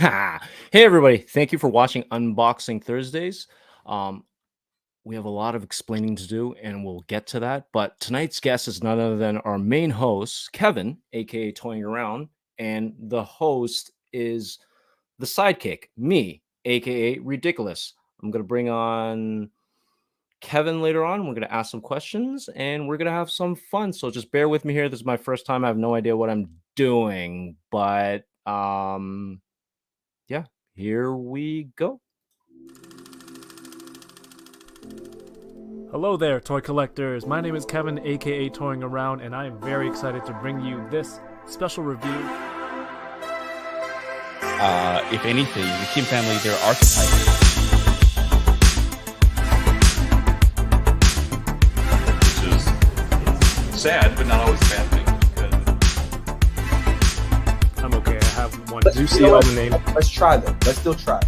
Hey everybody, thank you for watching Unboxing Thursdays. Um, we have a lot of explaining to do, and we'll get to that. But tonight's guest is none other than our main host, Kevin, aka Toying Around, and the host is the sidekick, me, aka Ridiculous. I'm gonna bring on Kevin later on. We're gonna ask some questions, and we're gonna have some fun. So just bear with me here. This is my first time. I have no idea what I'm doing, but yeah, here we go. Hello there, toy collectors. My name is Kevin, aka Toying Around, and I am very excited to bring you this special review. If anything, the Kim family, they're archetypes. Which is sad, but not always a bad thing. I'm okay, I have one. Do you see all the name? Let's try them. Let's still try.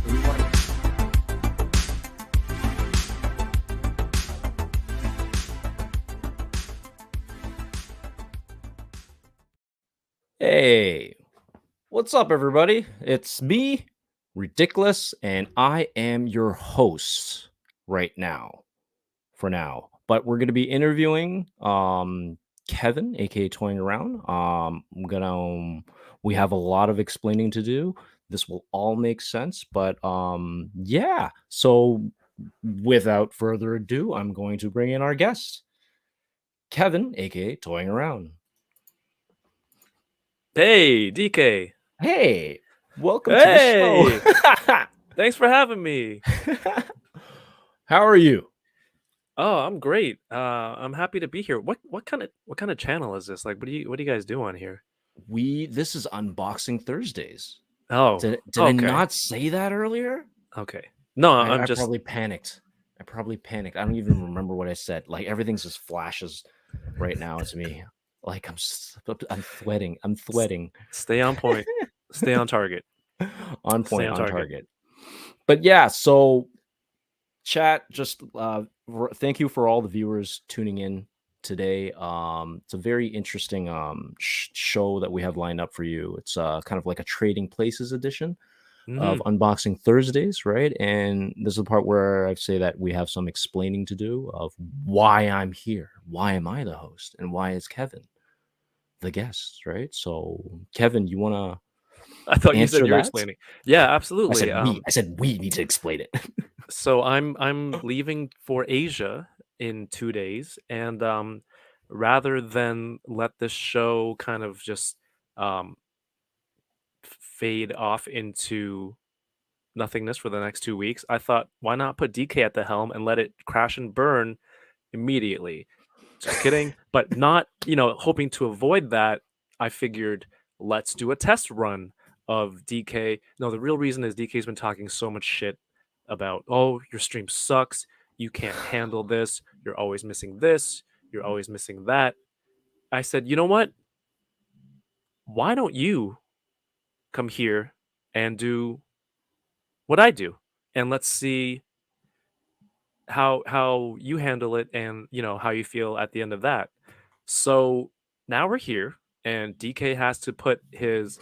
Hey, what's up, everybody? It's me, Ridiculous, and I am your host right now, for now. But we're going to be interviewing Kevin, aka Toying Around. We have a lot of explaining to do. This will all make sense, but yeah. So without further ado, I'm going to bring in our guest, Kevin, aka Toying Around. Hey, DK. Hey, welcome to the show. Thanks for having me. How are you? Oh, I'm great. I'm happy to be here. What kind of channel is this? Like, what do you guys do on here? This is Unboxing Thursdays. Oh, Did I okay. not say that earlier? Okay. No, I just probably panicked. I don't even remember what I said. Like everything's just flashes right now to me. Like I'm sweating. I'm sweating. Stay on point. Stay on target. On point, on target. But yeah, so chat, just thank you for all the viewers tuning in today. It's a very interesting show that we have lined up for you. It's kind of like a Trading Places edition of Unboxing Thursdays, right? And this is the part where I say that we have some explaining to do of why I'm here, why am I the host, and why is Kevin the guest, right? So Kevin, you want to I thought you said you were explaining. Yeah, absolutely. I said we need to explain it. So I'm leaving for Asia in 2 days, and rather than let this show kind of just fade off into nothingness for the next 2 weeks, I thought, why not put DK at the helm and let it crash and burn immediately? Just kidding, but not, hoping to avoid that. I figured, let's do a test run of DK. No, the real reason is DK's been talking so much shit about, oh, your stream sucks, you can't handle this, you're always missing this, you're always missing that. I said, you know what? Why don't you come here and do what I do? And let's see how you handle it and how you feel at the end of that. So now we're here, and DK has to put his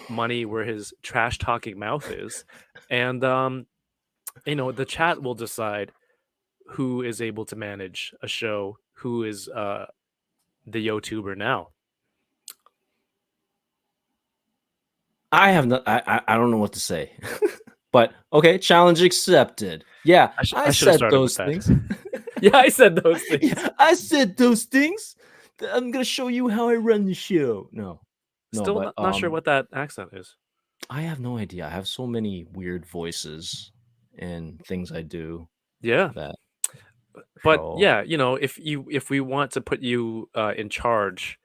money where his trash talking mouth is, and the chat will decide who is able to manage a show, who is the YouTuber now. I have no, I don't know what to say. But okay, challenge accepted. Yeah, I said those things. Yeah, I said those things. Yeah, I said those things. I'm gonna show you how I run the show. No, Still not sure what that accent is. I have no idea. I have so many weird voices and things I do. Yeah. But so, yeah, if we want to put you in charge,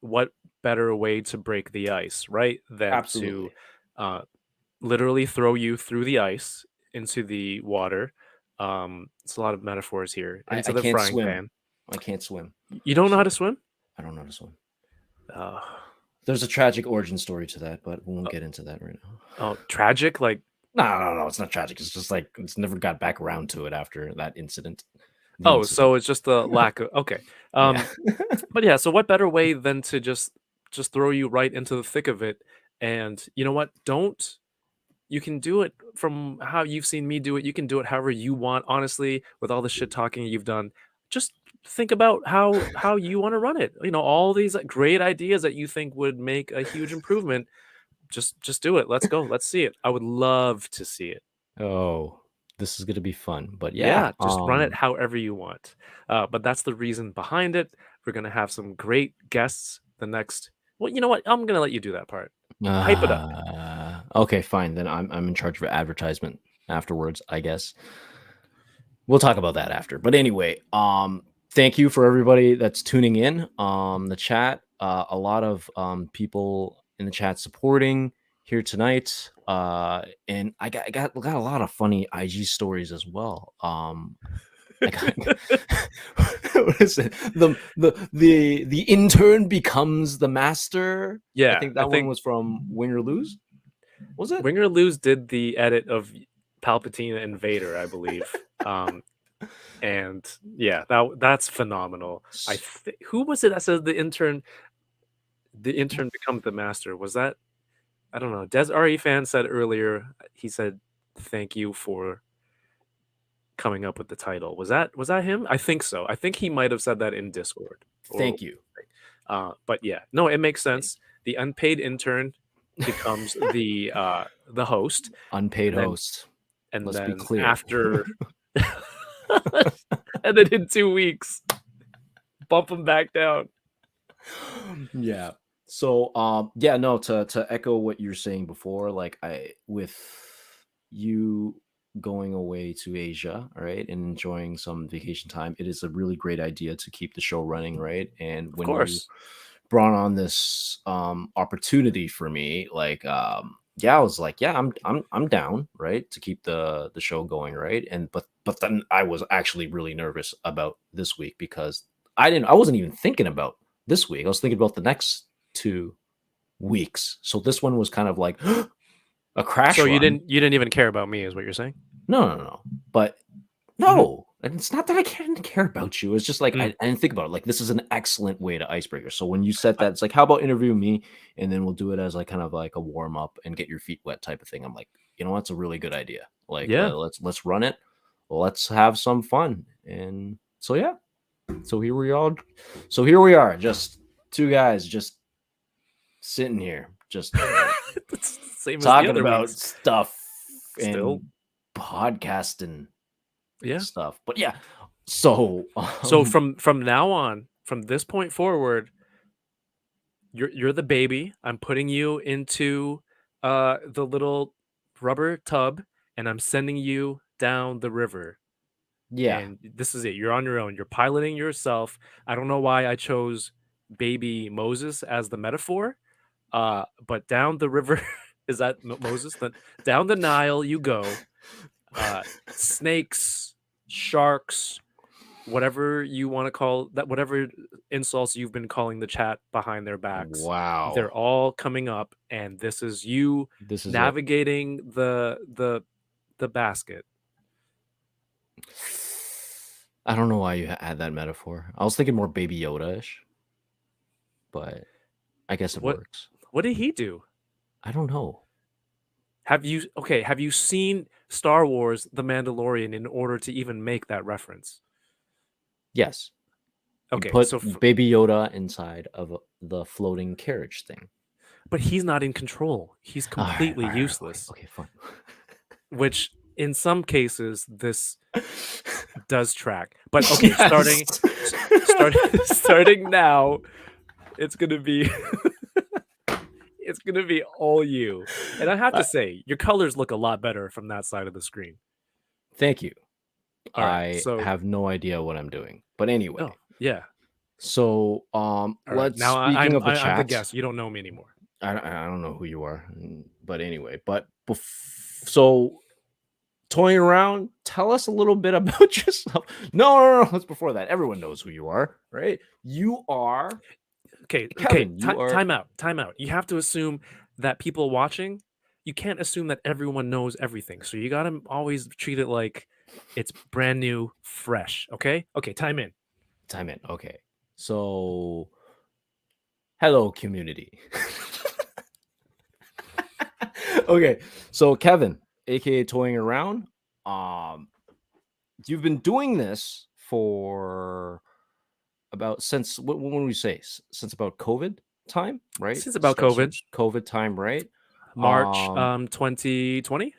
what better way to break the ice, right? Than absolutely. To literally throw you through the ice into the water. It's a lot of metaphors here. Into the frying pan. I can't swim. You don't know how to swim? I don't know how to swim. There's a tragic origin story to that, but we won't get into that right now. Oh, tragic? Like, no, it's not tragic. It's just like it's never got back around to it after that incident. So it's just a lack of okay. But yeah, so what better way than to just throw you right into the thick of it? And you know what? Don't You can do it from how you've seen me do it. You can do it however you want. Honestly, with all the shit talking you've done, just think about how you want to run it. All these great ideas that you think would make a huge improvement. Just do it. Let's go. Let's see it. I would love to see it. Oh, this is gonna be fun. But Yeah, just run it however you want. But that's the reason behind it. We're gonna have some great guests the next. Well, you know what? I'm gonna let you do that part. Hype it up. Okay, fine. Then I'm in charge of advertisement afterwards, I guess. We'll talk about that after. But anyway, thank you for everybody that's tuning in. The chat, a lot of people in the chat supporting here tonight. And I got a lot of funny IG stories as well. I got what is it? The intern becomes the master. Yeah, I think that one was from Win or Lose. Was it? Win or Lose did the edit of Palpatine and Vader, I believe. And yeah, that's phenomenal. Who was it that said the intern becomes the master? Was that, I don't know. Des RE fan said earlier, he said thank you for coming up with the title. Was that him? I think so. I think he might have said that in Discord. Thank you. But yeah, no, it makes sense. The unpaid intern becomes the host. Unpaid host. And let's then be clear. After and then in 2 weeks, bump him back down. Yeah. So yeah, no, to echo what you're saying before, like with you going away to Asia, right, and enjoying some vacation time, it is a really great idea to keep the show running, right? And when you brought on this opportunity for me, like yeah, I was like, yeah, I'm down, right, to keep the show going, right? And but then I was actually really nervous about this week because I wasn't even thinking about this week. I was thinking about the next 2 weeks. So this one was kind of like a crash. So run. you didn't even care about me, is what you're saying? No. But no, and it's not that I didn't care about you. It's just like I didn't think about it. Like, this is an excellent way to icebreaker. So when you said that, it's like, how about interview me, and then we'll do it as like kind of like a warm up and get your feet wet type of thing. I'm like, you know, that's a really good idea. Like, yeah, let's run it. Let's have some fun. And so yeah, so here we are, just 2 guys just sitting here, just talking about stuff and podcasting stuff. But yeah, so from now on, from this point forward, you're the baby. I'm putting you into the little rubber tub, and I'm sending you down the river. Yeah, and this is it. You're on your own. You're piloting yourself. I don't know why I chose baby Moses as the metaphor, but down the river is that Moses? Then down the Nile you go. Snakes, sharks, whatever you want to call that, whatever insults you've been calling the chat behind their backs. Wow, they're all coming up, and this is you. This is navigating the basket. I don't know why you had that metaphor. I was thinking more Baby Yoda-ish, but I guess it works. What did he do? I don't know. Have you seen Star Wars The Mandalorian in order to even make that reference? Yes. Okay, you put Baby Yoda inside of the floating carriage thing. But he's not in control. He's completely useless. Okay, fine. Which in some cases this does track. But okay, yes. starting now, it's gonna be it's gonna be all you. And I have to say, your colors look a lot better from that side of the screen. Thank you. I have no idea what I'm doing. But anyway. Oh, yeah. So let's now speaking of the chat. I'm the guest. You don't know me anymore. I don't know who you are. But anyway, so toying around, tell us a little bit about yourself. No. That's before that. Everyone knows who you are, right? You are Kevin, time out. You have to assume that people watching, you can't assume that everyone knows everything. So you gotta always treat it like it's brand new, fresh. Okay, time in. Okay, so hello, community. Okay, so Kevin, aka Toying Around, you've been doing this for about since when we say since about COVID time, right? Since about COVID. COVID time, right? March 2020. Is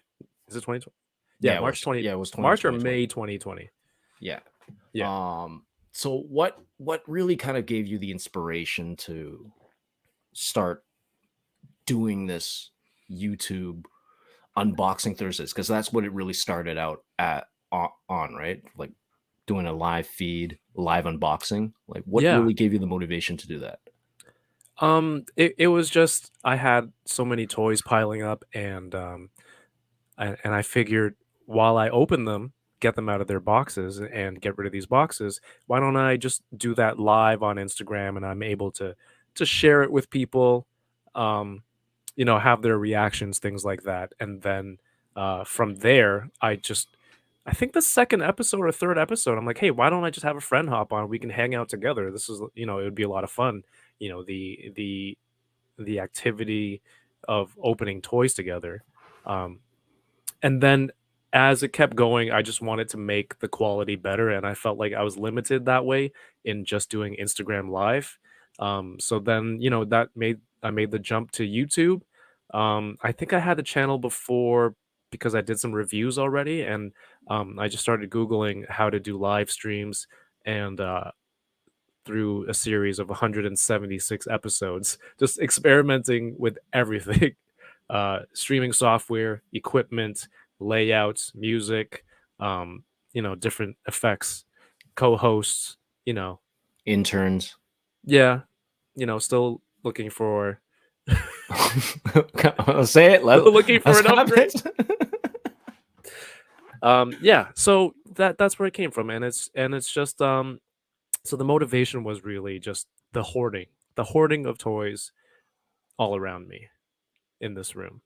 it 2020? Yeah, March 20. Yeah, it was March or 2020. May 2020. Yeah. Yeah. So what really kind of gave you the inspiration to start doing this YouTube unboxing Thursdays? Because that's what it really started out on, right? Like doing a live feed, live unboxing. Like what really gave you the motivation to do that? It was just I had so many toys piling up, and I figured while I open them, get them out of their boxes and get rid of these boxes, why don't I just do that live on Instagram, and I'm able to share it with people, have their reactions, things like that. And then from there, I think the second episode or third episode, I'm like, hey, why don't I just have a friend hop on? We can hang out together. This is, it would be a lot of fun. The activity of opening toys together. And then as it kept going, I just wanted to make the quality better, and I felt like I was limited that way in just doing Instagram live. So then, I made the jump to YouTube. I think I had the channel before because I did some reviews already, and I just started Googling how to do live streams, and through a series of 176 episodes, just experimenting with everything. Streaming software, equipment, layouts, music, different effects, co-hosts, Interns. Yeah, still looking for say it. Looking for an upgrade. Yeah, so that's where it came from, and it's just so the motivation was really just the hoarding of toys all around me in this room.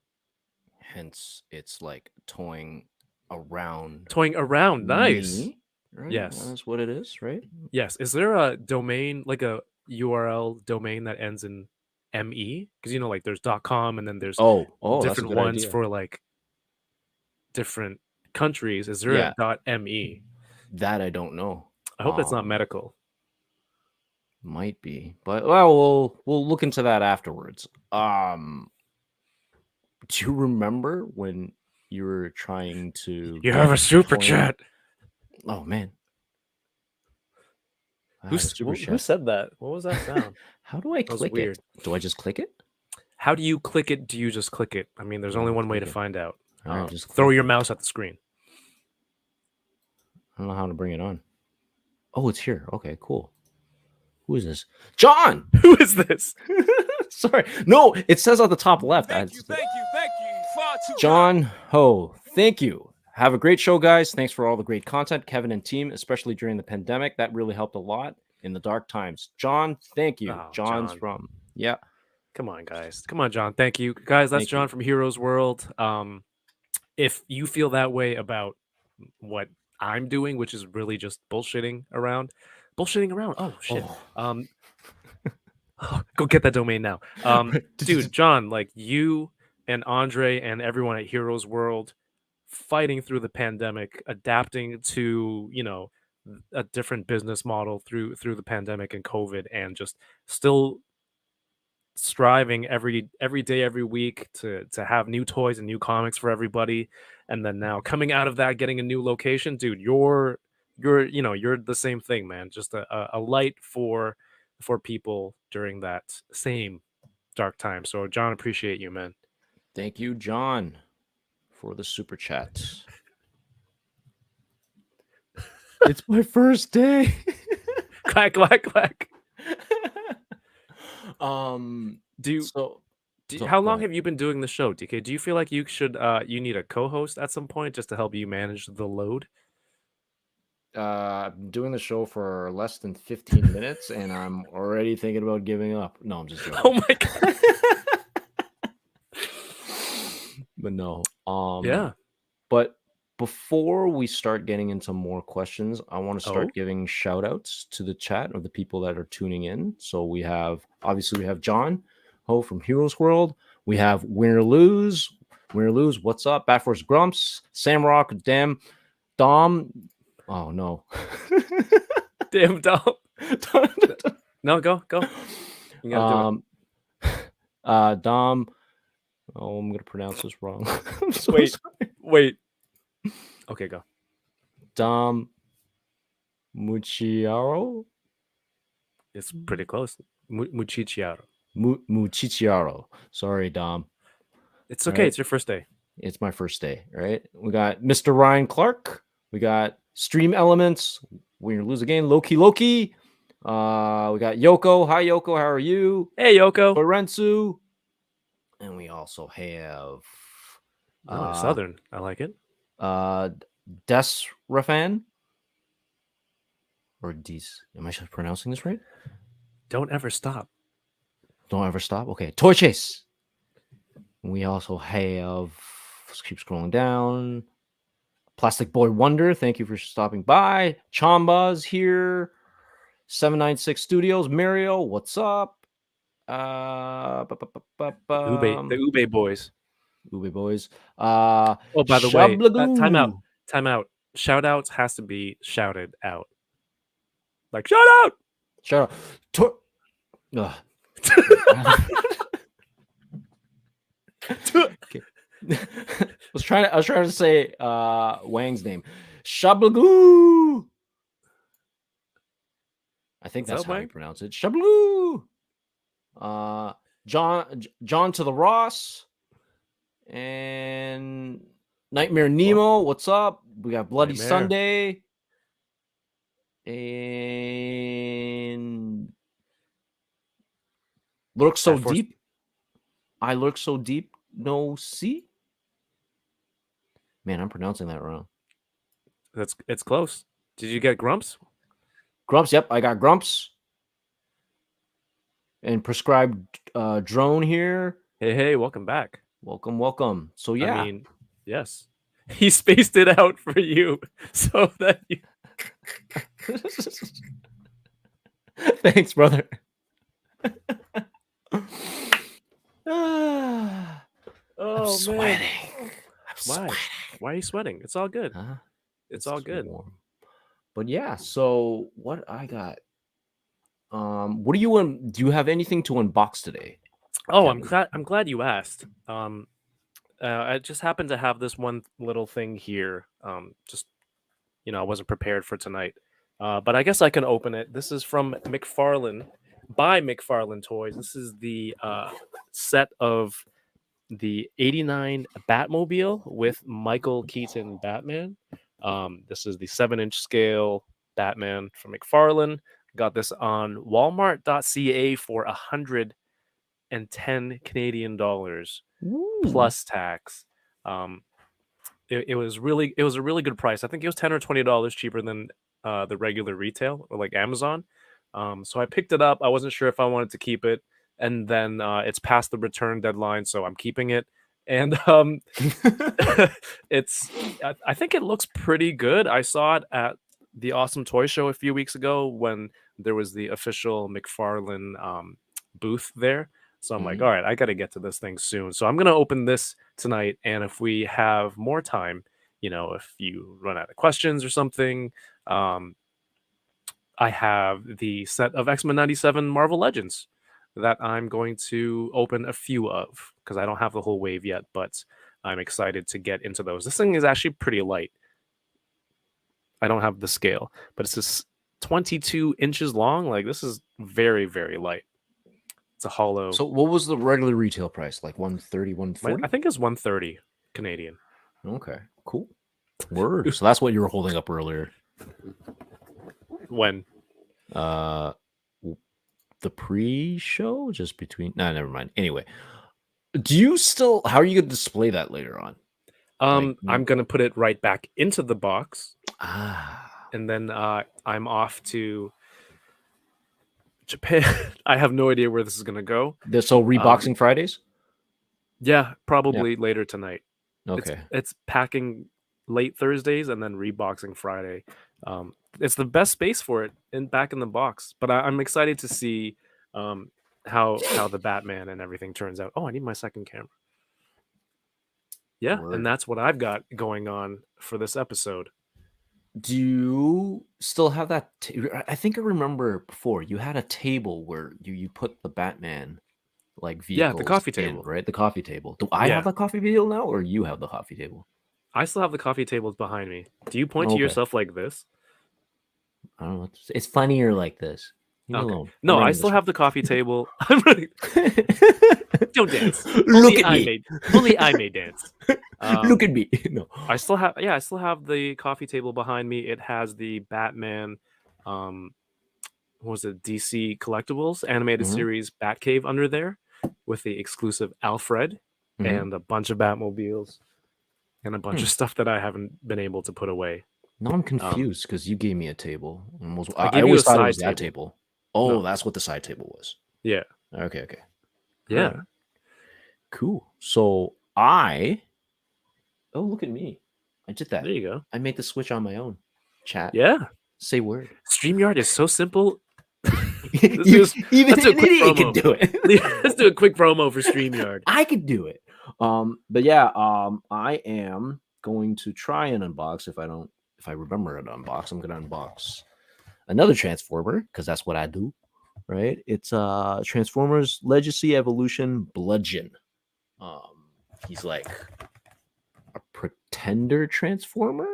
Hence, it's like toying around. Nice. Me, right? Yes, that's what it is, right? Yes. Is there a domain, like a URL domain that ends in ME? Because like there's .com, and then there's different ones idea. for like different countries. Is there a .me? That I don't know. I hope it's not medical. Might be, but we'll look into that afterwards. Do you remember when you were trying to? You have a super chat. Oh man, who said that? What was that sound? How do I click it? Do I just click it? How do you click it? Do you just click it? I mean, there's only one way to find out. All right, just throw your mouse at the screen. I don't know how to bring it on. Oh, it's here. Okay, cool. Who is this? John! Who is this? Sorry. No, it says on the top left. Thank you. Far too John Ho, thank you. Have a great show, guys. Thanks for all the great content, Kevin and team, especially during the pandemic. That really helped a lot in the dark times. John, thank you. John's John. from, yeah. Come on, guys. Come on, John. Thank you. Guys, that's John from Heroes World. If you feel that way about what I'm doing, which is really just bullshitting around. Oh, shit. Go get that domain now. Dude, John, like you and Andre and everyone at Heroes World fighting through the pandemic, adapting to, a different business model through the pandemic and COVID, and just still striving every day, every week to have new toys and new comics for everybody. And then now coming out of that, getting a new location, dude, you're the same thing, man. Just a light for people during that same dark time. So John, appreciate you, man. Thank you, John, for the super chat. It's my first day. Quack, quack, quack. How long have you been doing the show, DK? Do you feel like you should you need a co-host at some point just to help you manage the load? I'm doing the show for less than 15 minutes, and I'm already thinking about giving up. No, I'm just joking. Oh my god. But no. Yeah. But before we start getting into more questions, I want to start giving shout outs to the chat of the people that are tuning in. So we have John Ho from Heroes World. We have Win or Lose. Win or lose, what's up? Bat Force Grumps, Samrock, Damn, Dom. Oh no. Damn, Dom. No, go. You gotta do it. Dom. Oh, I'm gonna pronounce this wrong. I'm so sorry. Wait. Okay, go. Dom Muchiaro. It's pretty close. Muchichiaro. Muchichiaro. Sorry, Dom. It's okay. Right. It's your first day. It's my first day, right? We got Mr. Ryan Clark. We got Stream Elements. Win or lose again. Loki. We got Yoko. Hi, Yoko. How are you? Hey, Yoko. Lorenzu. And we also have Southern. I like it. Desrafan. Or Des. Am I pronouncing this right? Don't ever stop. Don't ever stop. Okay. Toy Chase. We also have, let's keep scrolling down. Plastic Boy Wonder, thank you for stopping by. Chamba's here. 796 Studios. Mario, what's up? The Ube boys. Ube boys. Oh, by the way, time out. Shout outs has to be shouted out. Like, shout out! Shout out. Okay. I was trying to say Wang's name. Shablagoo. I think that's how you pronounce it. Shablagoo. John to the Ross and Nightmare Nemo. What's up? We got Bloody Nightmare. Sunday and Lurk So Deep. I lurk so deep. No see. Man, I'm pronouncing that wrong. It's close. Did you get Grumps? Grumps, yep, I got Grumps. And prescribed drone here. Hey, welcome back. Welcome. So yeah. I mean, yes. He spaced it out for you so that you Thanks, brother. Oh, I'm sweating. Why are you sweating? It's all good. Huh? It's all good. Warm. But yeah, so what I got. What do you do you have anything to unbox today? Oh, I'm glad you asked. I just happened to have this one little thing here. Just I wasn't prepared for tonight. But I guess I can open it. This is from McFarlane, by McFarlane Toys. This is the set of the 89 Batmobile with Michael Keaton Batman. This is the 7-inch scale Batman from McFarlane. Got this on Walmart.ca for 110 Canadian dollars plus tax. It was a really good price. I think it was $10 or $20 cheaper than the regular retail or like Amazon. So I picked it up. I wasn't sure if I wanted to keep it, and then it's past the return deadline, so I'm keeping it. And I think it looks pretty good. I saw it at the Awesome Toy Show a few weeks ago when there was the official McFarlane booth there. So I'm like, all right, I got to get to this thing soon. So I'm going to open this tonight. And if we have more time, if you run out of questions or something, I have the set of X-Men 97 Marvel Legends that I'm going to open a few of because I don't have the whole wave yet, but I'm excited to get into those. This thing is actually pretty light. I don't have the scale, but it's just 22 inches long. Like, this is very, very light. It's a hollow. So what was the regular retail price? Like 130, 140? I think it's 130 Canadian. Okay, cool. Word. So that's what you were holding up earlier. When? The pre-show? Just between... No, never mind. Anyway. How are you going to display that later on? I'm going to put it right back into the box. And then I'm off to Japan. I have no idea where this is going to go. So reboxing Fridays? Yeah, probably later tonight. Okay. It's packing late Thursdays and then reboxing Friday. It's the best space for it back in the box. But I'm excited to see how the Batman and everything turns out. Oh, I need my second camera. Yeah, Word. and that's what I've got going on for this episode. Do you still have that? I think I remember before you had a table where you put the Batman like Yeah, the vehicles coffee in, table. right? The coffee table. Do I Yeah. have the coffee table now, or you have the coffee table? I still have the coffee tables behind me. Do you point to Okay. yourself like this? I don't know. It's funnier like this. Leave me Okay. alone. No, I'm I running still this have the coffee table. I'm running. Don't dance. Look at me. Only I may dance. Look at me. No. I still have the coffee table behind me. It has the Batman, what was it, DC Collectibles animated Mhm. series Batcave under there, with the exclusive Alfred Mhm. and a bunch of Batmobiles and a bunch of stuff that I haven't been able to put away. Now I'm confused because you gave me a table. I I gave you always a thought it was side that table. table. Oh, No. that's what the side table was. Yeah. Okay. Yeah. Alright. Cool. So oh, look at me. I did that. There you go. I made the switch on my own. Chat. Yeah. Say word. StreamYard is so simple. Even let's do a an quick idiot promo. can do it. Let's do a quick promo for StreamYard. I could do it. But yeah, I am going to try and unbox if I remember to unbox, I'm gonna unbox another Transformer because that's what I do, right? It's Transformers Legacy Evolution Bludgeon. He's like a pretender Transformer,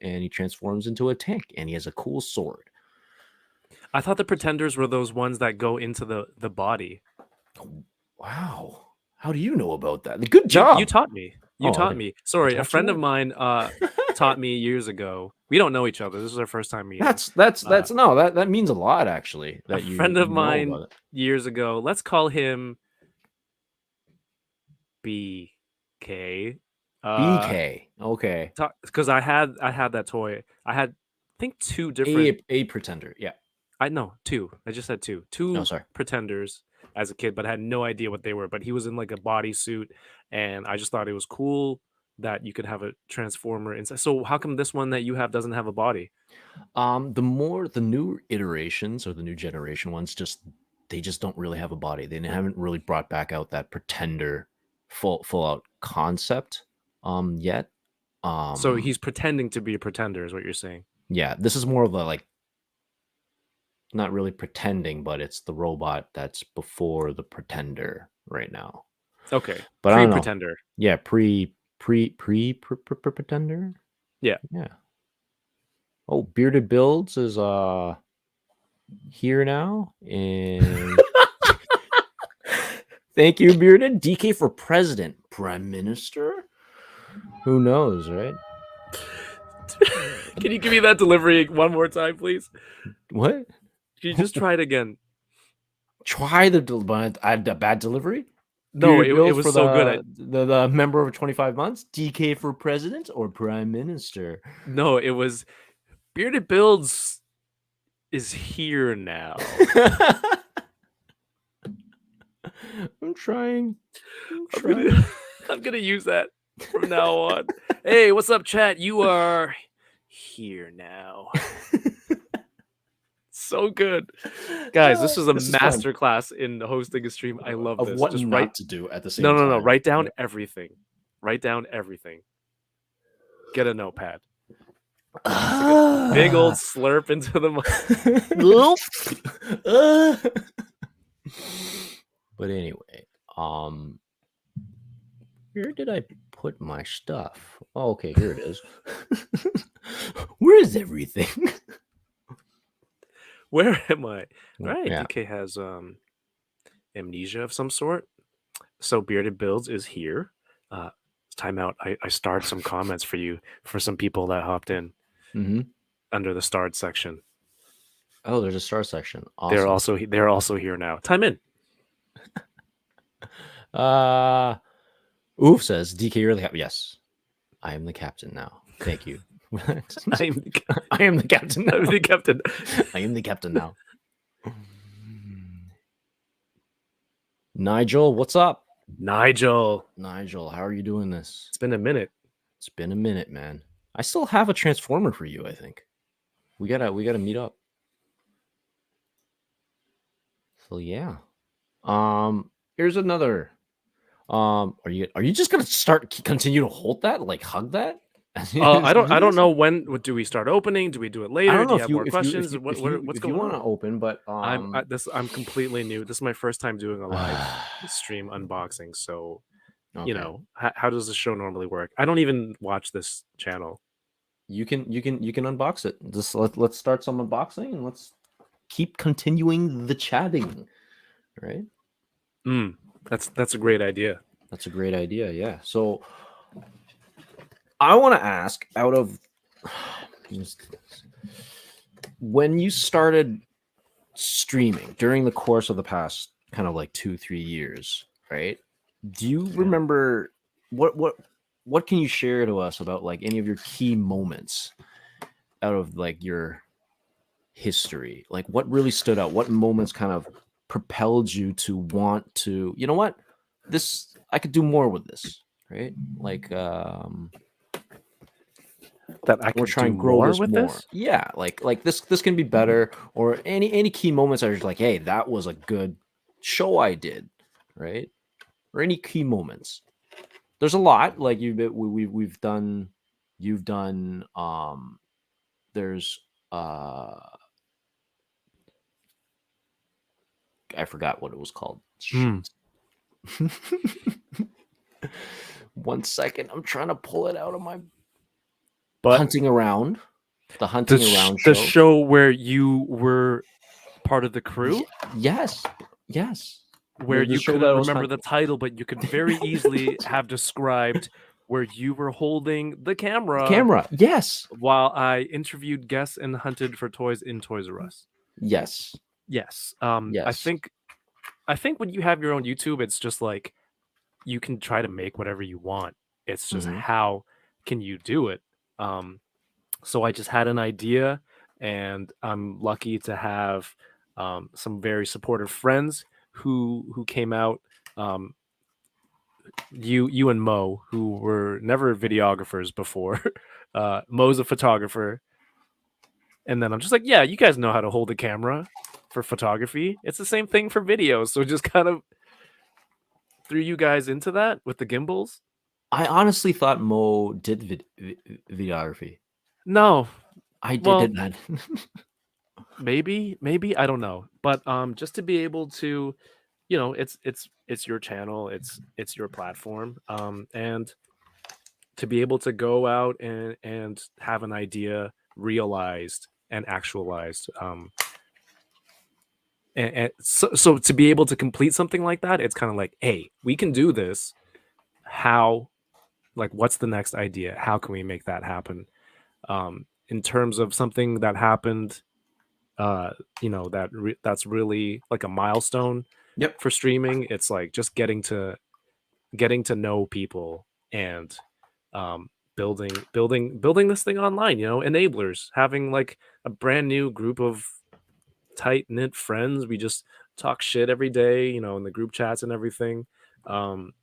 and he transforms into a tank, and he has a cool sword. I thought the Pretenders were those ones that go into the body. Wow. How do you know about that? Good job. You taught me. You Oh, taught okay. me. Sorry, a taught friend you of what? mine taught me years ago. We don't know each other. This is our first time meeting. That's no, that means a lot actually. That A friend of know mine about it. years ago. Let's call him BK. BK. Okay. Because I had that toy. I had, I think, two different. A pretender. Yeah. I know two. I just said two. Oh, sorry. Pretenders as a kid, but I had no idea what they were. But he was in like a bodysuit, and I just thought it was cool that you could have a transformer inside. So how come this one that you have doesn't have a body? The new iterations or the new generation ones they just don't really have a body. They haven't really brought back out that pretender full out concept yet. So he's pretending to be a pretender, is what you're saying? Yeah, this is more of a like not really pretending, but it's the robot that's before the pretender right now. Okay, but I don't know. Pretender. Yeah, pretender. Yeah. Oh, Bearded Builds is here now, and thank you, Bearded. DK for president, prime minister. Who knows, right? Can you give me that delivery one more time, please? What? Can you just try it again? Try the bad delivery. No, it was for so good. The member over 25 months. DK for president or prime minister. No, it was Bearded Builds is here now. I'm trying. I'm gonna use that from now on. Hey, what's up, chat? You are here now. So good, guys. This is a master class in hosting a stream. I love this. What Just not to do at the same time. No. Write down everything. Write down everything. Get a notepad. Big old slurp into the But anyway, where did I put my stuff? Oh, okay, here it is. Where is everything? Where am I? All right, Yeah. DK has amnesia of some sort. So Bearded Builds is here. Time out. I starred some comments for you for some people that hopped in under the starred section. Oh, there's a star section. Awesome. They're also here now. Time in. Oof says DK, you're the captain. Yes, I am the captain now. Thank you. I am the captain now. I'm the captain. I am the captain now. Nigel, what's up? Nigel, how are you doing this? it's been a minute. It's been a minute, man. I still have a transformer for you, I think. We gotta meet up. So yeah. Here's another. Are you just gonna continue to hold that, like hug that? I don't Do this? know when do we start opening? Do we do it I later? don't Do know you have more questions? What's if you going want to on? open, but I'm completely new. This is my first time doing a live stream unboxing. So, you okay. know, how does the show normally work? I don't even watch this channel. You can unbox it. Just let's start some unboxing and let's keep continuing the chatting. Right? That's a great idea. That's a great idea. Yeah. So I want to ask, out of when you started streaming during the course of the past kind of like 2-3 years, right? Do you remember what can you share to us about like any of your key moments out of like your history? Like what really stood out? What moments kind of propelled you to want to, you know what? This I could do more with this, right? Like That I we're could trying do to grow more this with more. this. Yeah, like this can be better, or any key moments are just like, hey, that was a good show I did, right? Or any key moments. There's a lot like we've done. You've done. There's I forgot what it was called. Shit. 1 second, I'm trying to pull it out of my hunting around. The hunting around show. The show where you were part of the crew. Yes. Where you couldn't remember the title, but you could very easily have described where you were holding the camera. Yes. While I interviewed guests and hunted for toys in Toys R Us. Yes. Yes. Yes. I think when you have your own YouTube, it's just like you can try to make whatever you want. It's just how can you do it? So I just had an idea, and I'm lucky to have some very supportive friends who came out. You and Mo, who were never videographers before. Mo's a photographer. And then I'm just like, yeah, you guys know how to hold a camera for photography. It's the same thing for videos. So just kind of threw you guys into that with the gimbals. I honestly thought Mo did videography. No, I did not. maybe I don't know, but just to be able to, you know, it's your channel, it's your platform, and to be able to go out and have an idea realized and actualized, and so to be able to complete something like that, it's kind of like, hey, we can do this. How, like, what's the next idea? How can we make that happen? In terms of something that happened, you know, that's really like a milestone. Yep. For streaming, it's like just getting to know people and building this thing online, you know, enablers, having like a brand new group of tight knit friends. We just talk shit every day, you know, in the group chats and everything. And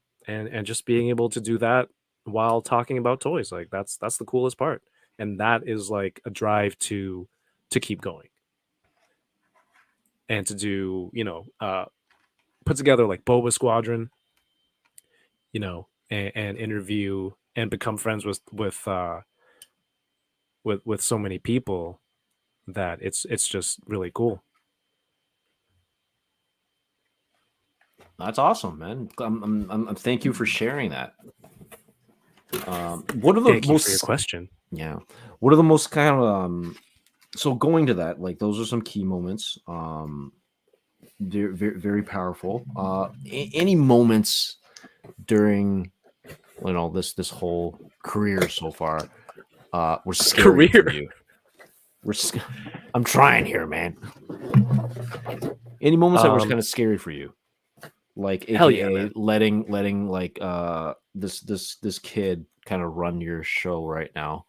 just being able to do that while talking about toys, like that's the coolest part. And that is like a drive to keep going. And to do, you know, put together like Boba Squadron, you know, and interview and become friends with so many people, that it's just really cool. That's awesome, man. I'm thank you for sharing that. What are the Thank you for your question. Yeah. What are the most kind of so going to that, like those are some key moments. They're very, very powerful. Any moments during, you know, this whole career so far were scary for you? I'm trying here, man. Any moments that were kind of scary for you? Like, hell AKA yeah, letting like this kid kind of run your show right now.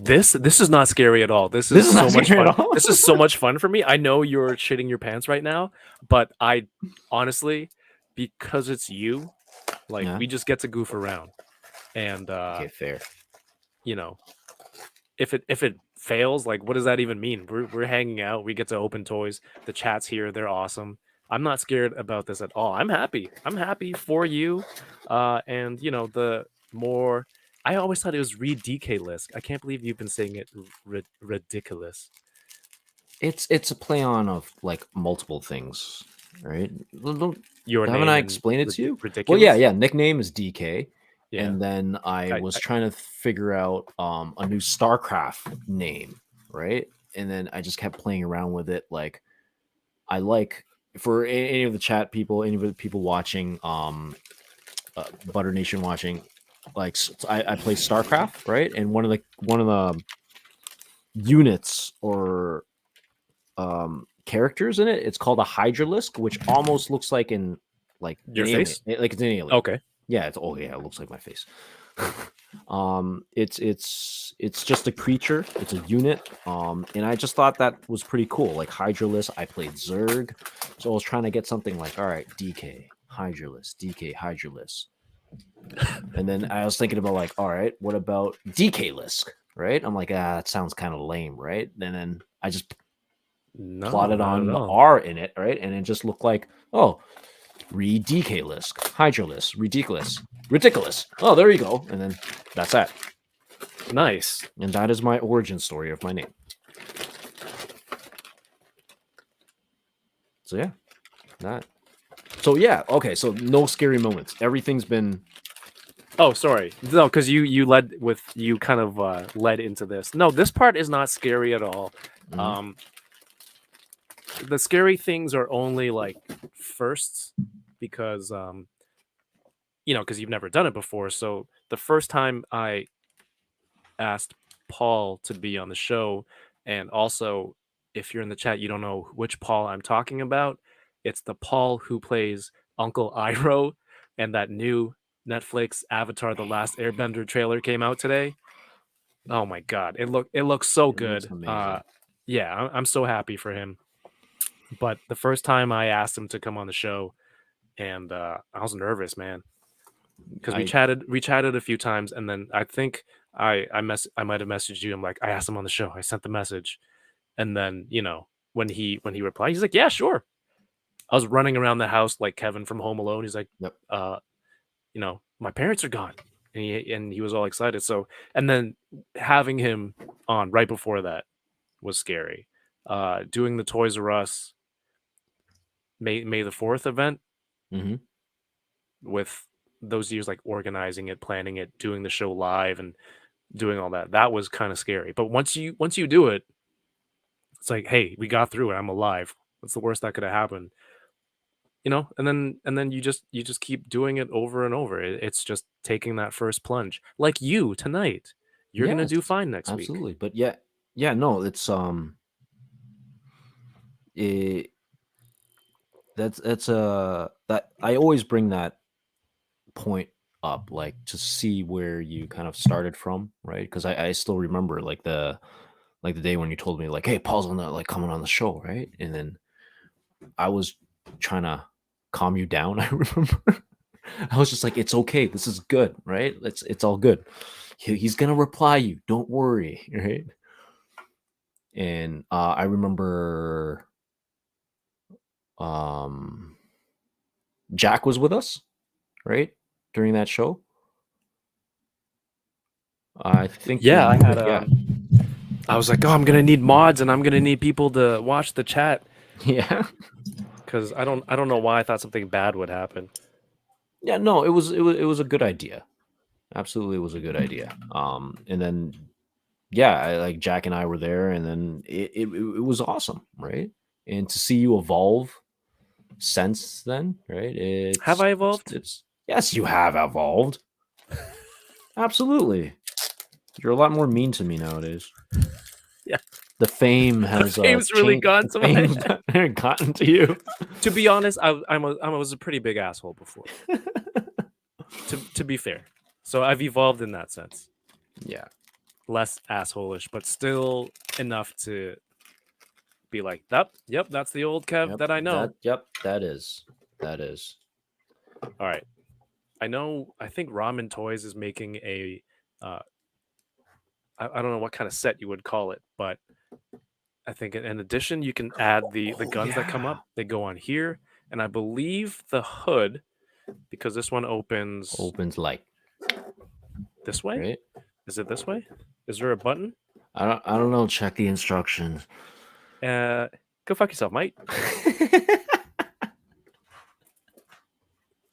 This is not scary at all. This is so much fun. This is so much fun for me. I know you're shitting your pants right now, but I honestly, because it's you, like, we just get to goof around. And okay, fair. You know, if it fails, like, what does that even mean? We're hanging out. We get to open toys. The chat's here. They're awesome. I'm not scared about this at all. I'm happy. I'm happy for you. And the more I always thought it was ridiculous. I can't believe you've been saying it ridiculous. It's a play on of like multiple things, right? Your Haven't I name and explained it to you? ridiculous. Well, yeah. Nickname is DK, Yeah. and then I was trying to figure out a new StarCraft name, right? And then I just kept playing around with it. Like, I like for any of the chat people, any of the people watching, Butter Nation watching, like I play StarCraft, right? And one of the units or characters in it, it's called a Hydralisk, which almost looks like like Your an face. alien, like it's an alien. Okay. Yeah, it looks like my face. It's just a creature, it's a unit. And I just thought that was pretty cool. Like Hydralisk, I played Zerg, so I was trying to get something like, all right, DK Hydralisk. And then I was thinking about like, all right, what about DK Lisk? Right? I'm like, that sounds kind of lame, right? And then I just plotted on the R in it, right? And it just looked like, oh, ridiculous, Hydralisk, ridiculous. Oh, there you go. And then that's that. Nice. And that is my origin story of my name. So yeah, that. So yeah, okay. So no scary moments. Everything's been. Oh, sorry. No, because you led into this. No, this part is not scary at all. Mhm. The scary things are only like firsts because because you've never done it before. So the first time I asked Paul to be on the show, and also if you're in the chat, you don't know which Paul I'm talking about. It's the Paul who plays Uncle Iroh, and that new Netflix Avatar: The Last Airbender trailer came out today. Oh my god, it looks so good. Looks amazing. Yeah, I'm so happy for him. But the first time I asked him to come on the show, and I was nervous, man, because we chatted a few times, and then I think I might have messaged you. I'm like, I asked him on the show. I sent the message, and then when he replied, he's like, yeah, sure. I was running around the house like Kevin from Home Alone. He's like, Yep. My parents are gone, and he was all excited. So, and then having him on right before that was scary. Doing the Toys R Us May the 4th event with those years, like organizing it, planning it, doing the show live, and doing all that was kind of scary. But once you do it, it's like, hey, we got through it. I'm alive. What's the worst that could have happened? And then you just keep doing it over and over. It's just taking that first plunge, like you tonight. You're gonna do fine next week. Absolutely. But yeah, no, it's that I always bring that point up, like to see where you kind of started from, right? Because I still remember like the day when you told me like, hey, Paul's on the coming on the show, right? And then I was trying to calm you down. I remember I was just like, it's okay, this is good, right? It's all good. He's gonna reply you, don't worry, right? And I remember Jack was with us, right, during that show. I think. Yeah, I had. I was like, oh, I'm gonna need mods, and I'm gonna need people to watch the chat. Yeah, because I don't know why I thought something bad would happen. Yeah, no, it was a good idea. Absolutely, it was a good idea. And then like Jack and I were there, and then it was awesome, right? And to see you evolve since then, right? Have I evolved? Yes, you have evolved. Absolutely. You're a lot more mean to me nowadays. Yeah. The fame has fame's really gone to my head. Gotten to you. To be honest, I was a pretty big asshole before. to be fair. So I've evolved in that sense. Yeah. Less asshole-ish, but still enough to be like, yep, that's the old Kev that I know. That is. All right. I think Ramen Toys is making a I don't know what kind of set you would call it, but I think in addition you can add the guns that come up. They go on here, and I believe the hood, because this one opens like this way. right. Is it this way? Is there a button? I don't know. Check the instructions. Go fuck yourself, mate.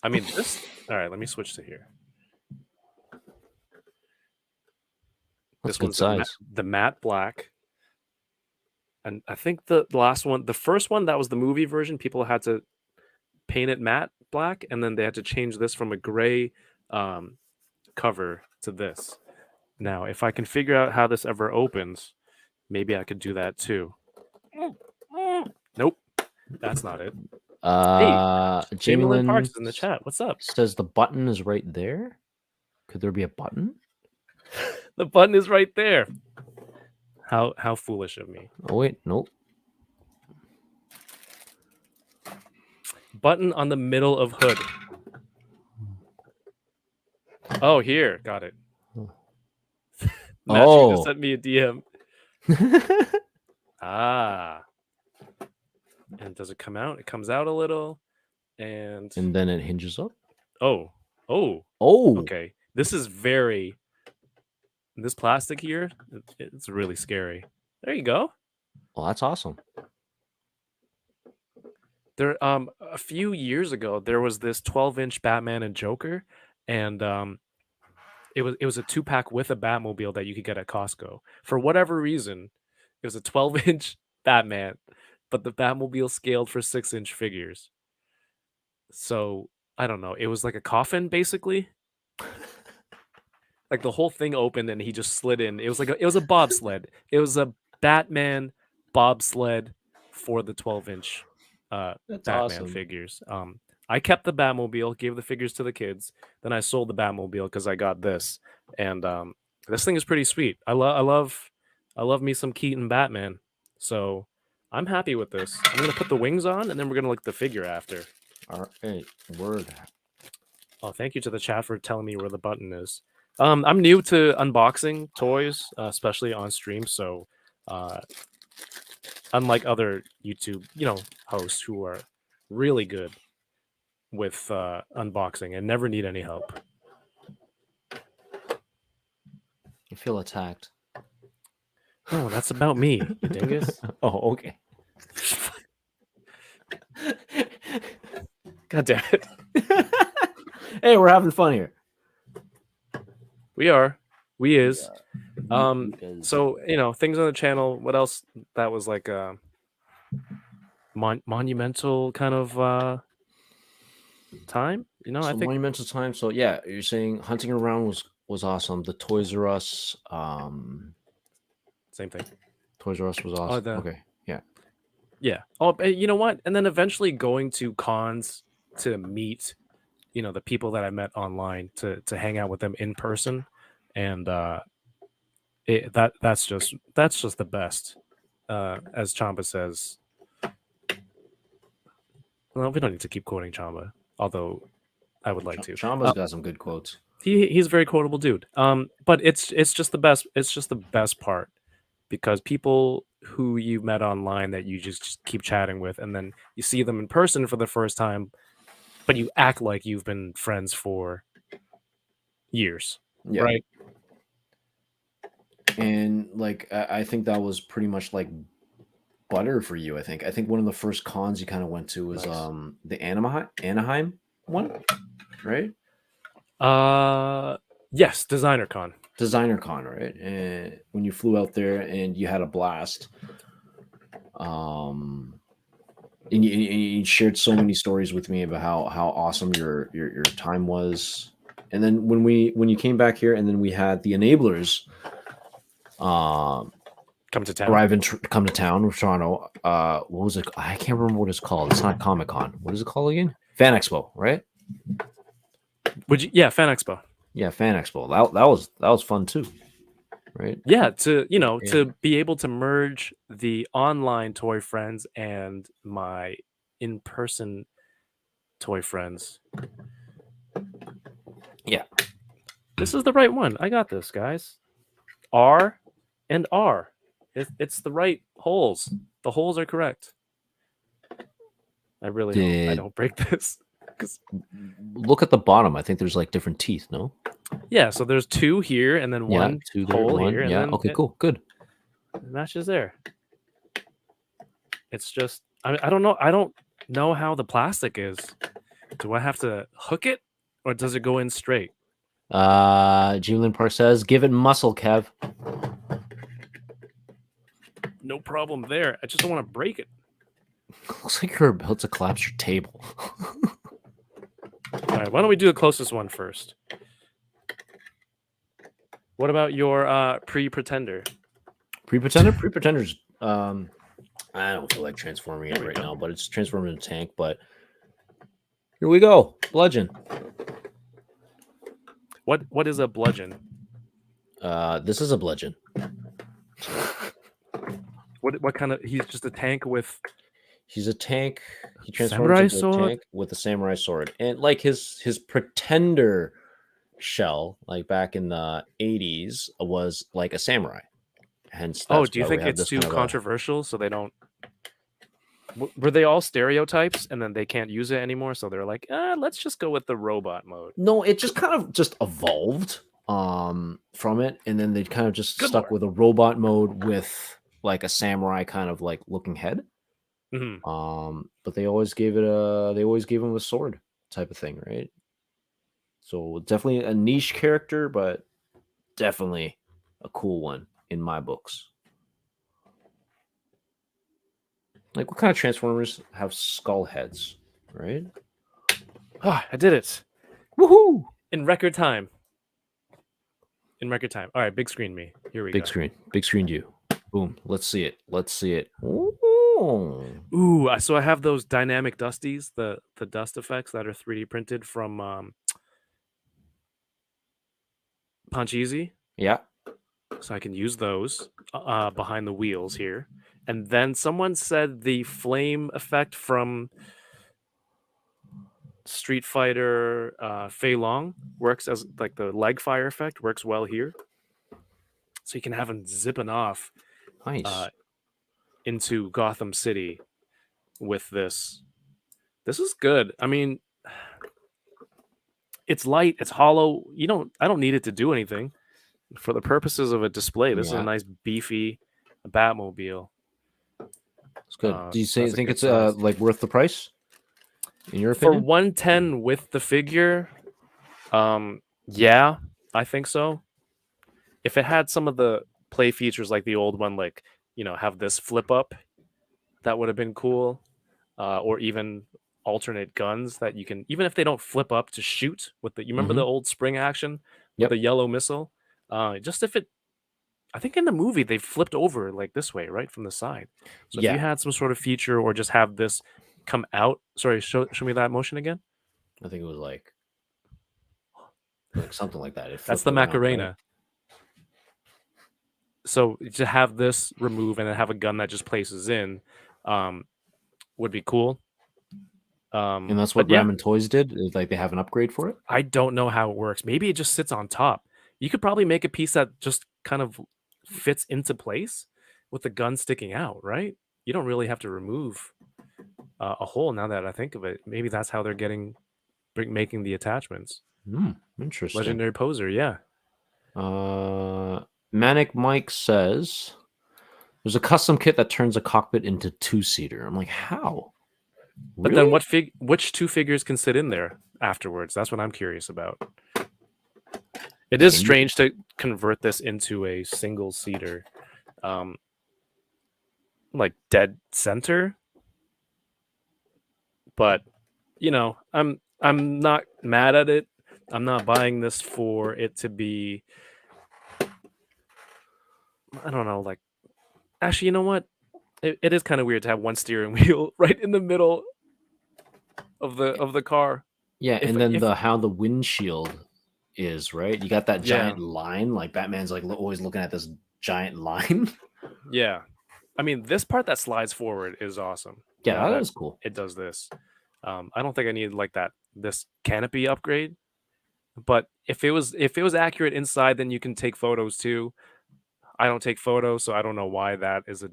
I mean, this. All right, let me switch to here. That's This good one's size. the matte black. And I think the last one, the first one, that was the movie version. People had to paint it matte black, and then they had to change this from a gray cover to this. Now, if I can figure out how this ever opens, maybe I could do that too. Nope, that's not it. Jamie Lynn Parks is in the chat. What's up? Says the button is right there. Could there be a button? The button is right there. How foolish of me. Oh wait, nope. Button on the middle of hood. Oh, here. Got it. Matt just sent me a DM. And does it come out? It comes out a little. And then it hinges up. Oh. Oh. Okay. This is very... This plastic here, it's really scary. There you go. Well, that's awesome. There, a few years ago, there was this 12-inch Batman and Joker, and it was a 2-pack with a Batmobile that you could get at Costco. For whatever reason, it was a 12-inch Batman, but the Batmobile scaled for 6-inch figures. So I don't know. It was like a coffin, basically. Like the whole thing opened and he just slid in. It was a bobsled. It was a Batman bobsled for the 12-inch Batman figures. I kept the Batmobile, gave the figures to the kids. Then I sold the Batmobile because I got this, and this thing is pretty sweet. I love me some Keaton Batman. So I'm happy with this. I'm gonna put the wings on, and then we're gonna look at the figure after. All right, word. Oh, thank you to the chat for telling me where the button is. I'm new to unboxing toys, especially on stream. So, unlike other YouTube, hosts who are really good with unboxing and never need any help. I feel attacked. Oh, that's about me, you dingus. Oh, okay. God damn it. Hey, we're having fun here. We are. We is. So, things on the channel. What else that was like a monumental kind of time? I think monumental time. So yeah, you're saying hunting around was awesome. The Toys R Us, same thing. Toys R Us was awesome. Okay, yeah. Yeah. Oh, you know what? And then eventually going to cons to meet, the people that I met online to hang out with them in person, and that's just the best. As Chamba says. Well, we don't need to keep quoting Chamba, although I would like to. Chamba's got some good quotes. He's a very quotable dude. But it's just the best. It's just the best part, because people who you met online that you just keep chatting with, and then you see them in person for the first time, but you act like you've been friends for years, right? And like I think that was pretty much like butter for you. I think one of the first cons you kind of went to was the Anaheim one, right? Yes, Designer Con, right? And when you flew out there and you had a blast, and you shared so many stories with me about how awesome your time was. And then when you came back here, and then we had the Enablers come to town. Come to town with Toronto. What was it? I can't remember what it's called. It's not Comic-Con. What is it called again? Fan Expo, right? Yeah, Fan Expo. Yeah, Fan Expo. That was fun too, right? Yeah, to be able to merge the online toy friends and my in-person toy friends. Yeah, this is the right one. I got this, guys. R and R. It's the right holes. The holes are correct. I really hope I don't break this. Look at the bottom. I think there's like different teeth. No. Yeah. So there's 2 here, and then Yeah, one 2 there. hole 1. here, and Yeah. then Okay. it Cool. Good. matches there. It's just I don't know. I don't know how the plastic is. Do I have to hook it, or does it go in straight? Julian Park says, "Give it muscle, Kev." No problem there. I just don't want to break it. Looks like you're about to collapse your table. All right. Why don't we do the closest one first? What about your pre-pretender? Pre-pretender? Pre-pretender's I don't feel like transforming it There we right go. now, but it's transforming into a tank. But here we go. Bludgeon. What is a bludgeon? This is a bludgeon. What kind of? He's just a tank with. He's a tank. He Samurai transforms into sword? a tank with a samurai sword, and like his pretender shell, like back in the 80s, was like a samurai. Hence, Oh, that's do you why we think have it's this too kind of a- controversial? So they don't. Were they all stereotypes, and then they can't use it anymore? So they're like, let's just go with the robot mode. No, it just kind of just evolved from it, and then they kind of just Good stuck lord. with a robot mode with like a samurai kind of like looking head. But they always gave him a sword type of thing, right? So definitely a niche character, but definitely a cool one in my books. Like, what kind of Transformers have skull heads, right? Ah, I did it Woohoo! in record time. All right, big screen me. Here we go. Big screen you. Boom. Let's see it. Ooh. Ooh, so I have those dynamic dusties, the dust effects that are 3D printed from Punch Easy. Yeah. So I can use those behind the wheels here. And then someone said the flame effect from Street Fighter Fei Long works as like the leg fire effect works well here. So you can have him zipping off Nice. into Gotham City with this. This is good. I mean, it's light, it's hollow. I don't need it to do anything. For the purposes of a display, this is a nice beefy Batmobile. It's good. Do you think it's size. like worth the price? In your For opinion? 110 with the figure, yeah, I think so. If it had some of the play features like the old one, like have this flip up, that would have been cool. Or even alternate guns that you can, even if they don't flip up to shoot with you remember the old spring action with the yellow missile? Just if it, I think in the movie they flipped over like this way, right from the side. So if you had some sort of feature or just have this come out. Sorry, show me that motion again. I think it was like something like that. That's the Macarena. Right? So to have this remove and then have a gun that just places in would be cool. And that's what Ramen Toys did. Is like they have an upgrade for it. I don't know how it works. Maybe it just sits on top. You could probably make a piece that just kind of fits into place with the gun sticking out, right? You don't really have to remove a hole. Now that I think of it, maybe that's how they're making the attachments. Interesting. Legendary poser, yeah. Manic Mike says there's a custom kit that turns a cockpit into 2-seater. I'm like, how? But then which 2 figures can sit in there afterwards? That's what I'm curious about. It is strange to convert this into a single seater, like dead center. But I'm not mad at it. I'm not buying this for it to be. I don't know. Like, actually, you know what? It is kind of weird to have one steering wheel right in the middle of the car. Yeah, and then how the windshield is, right? You got that giant line. Like Batman's like always looking at this giant line. Yeah. I mean, this part that slides forward is awesome. Yeah, that is cool. It does this. I don't think I need like this canopy upgrade. But if it was accurate inside, then you can take photos too. I don't take photos, so I don't know why that is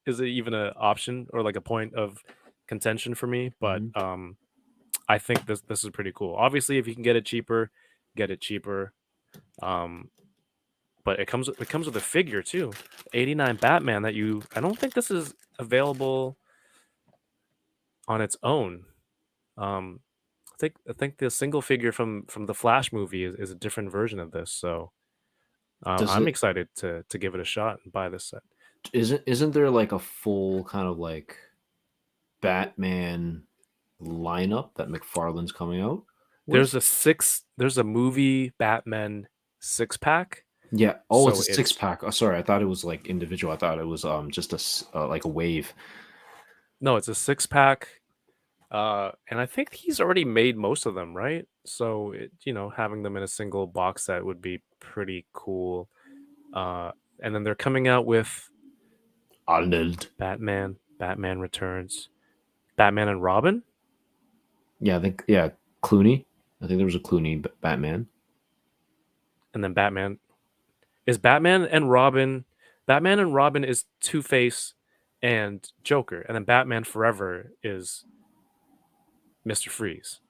is it even an option or like a point of contention for me, but I think this is pretty cool. Obviously, if you can get it cheaper, get it cheaper. But it comes with a figure too. 89 Batman that I don't think this is available on its own. I think the single figure from the Flash movie is a different version of this. So I'm excited to give it a shot and buy this set. Isn't there like a full kind of like Batman lineup that McFarlane's coming out with? There's a movie Batman 6-pack. Yeah. Oh, so it's a 6-pack. Oh, sorry, I thought it was like individual. I thought it was just like a wave. No, it's a 6-pack. And I think he's already made most of them, right? So having them in a single box set would be pretty cool. And then they're coming out with Batman Returns, Batman and Robin. Yeah, I think Clooney. I think there was a Clooney Batman. And then Batman and Robin is Two-Face and Joker, and then Batman Forever is Mr. Freeze.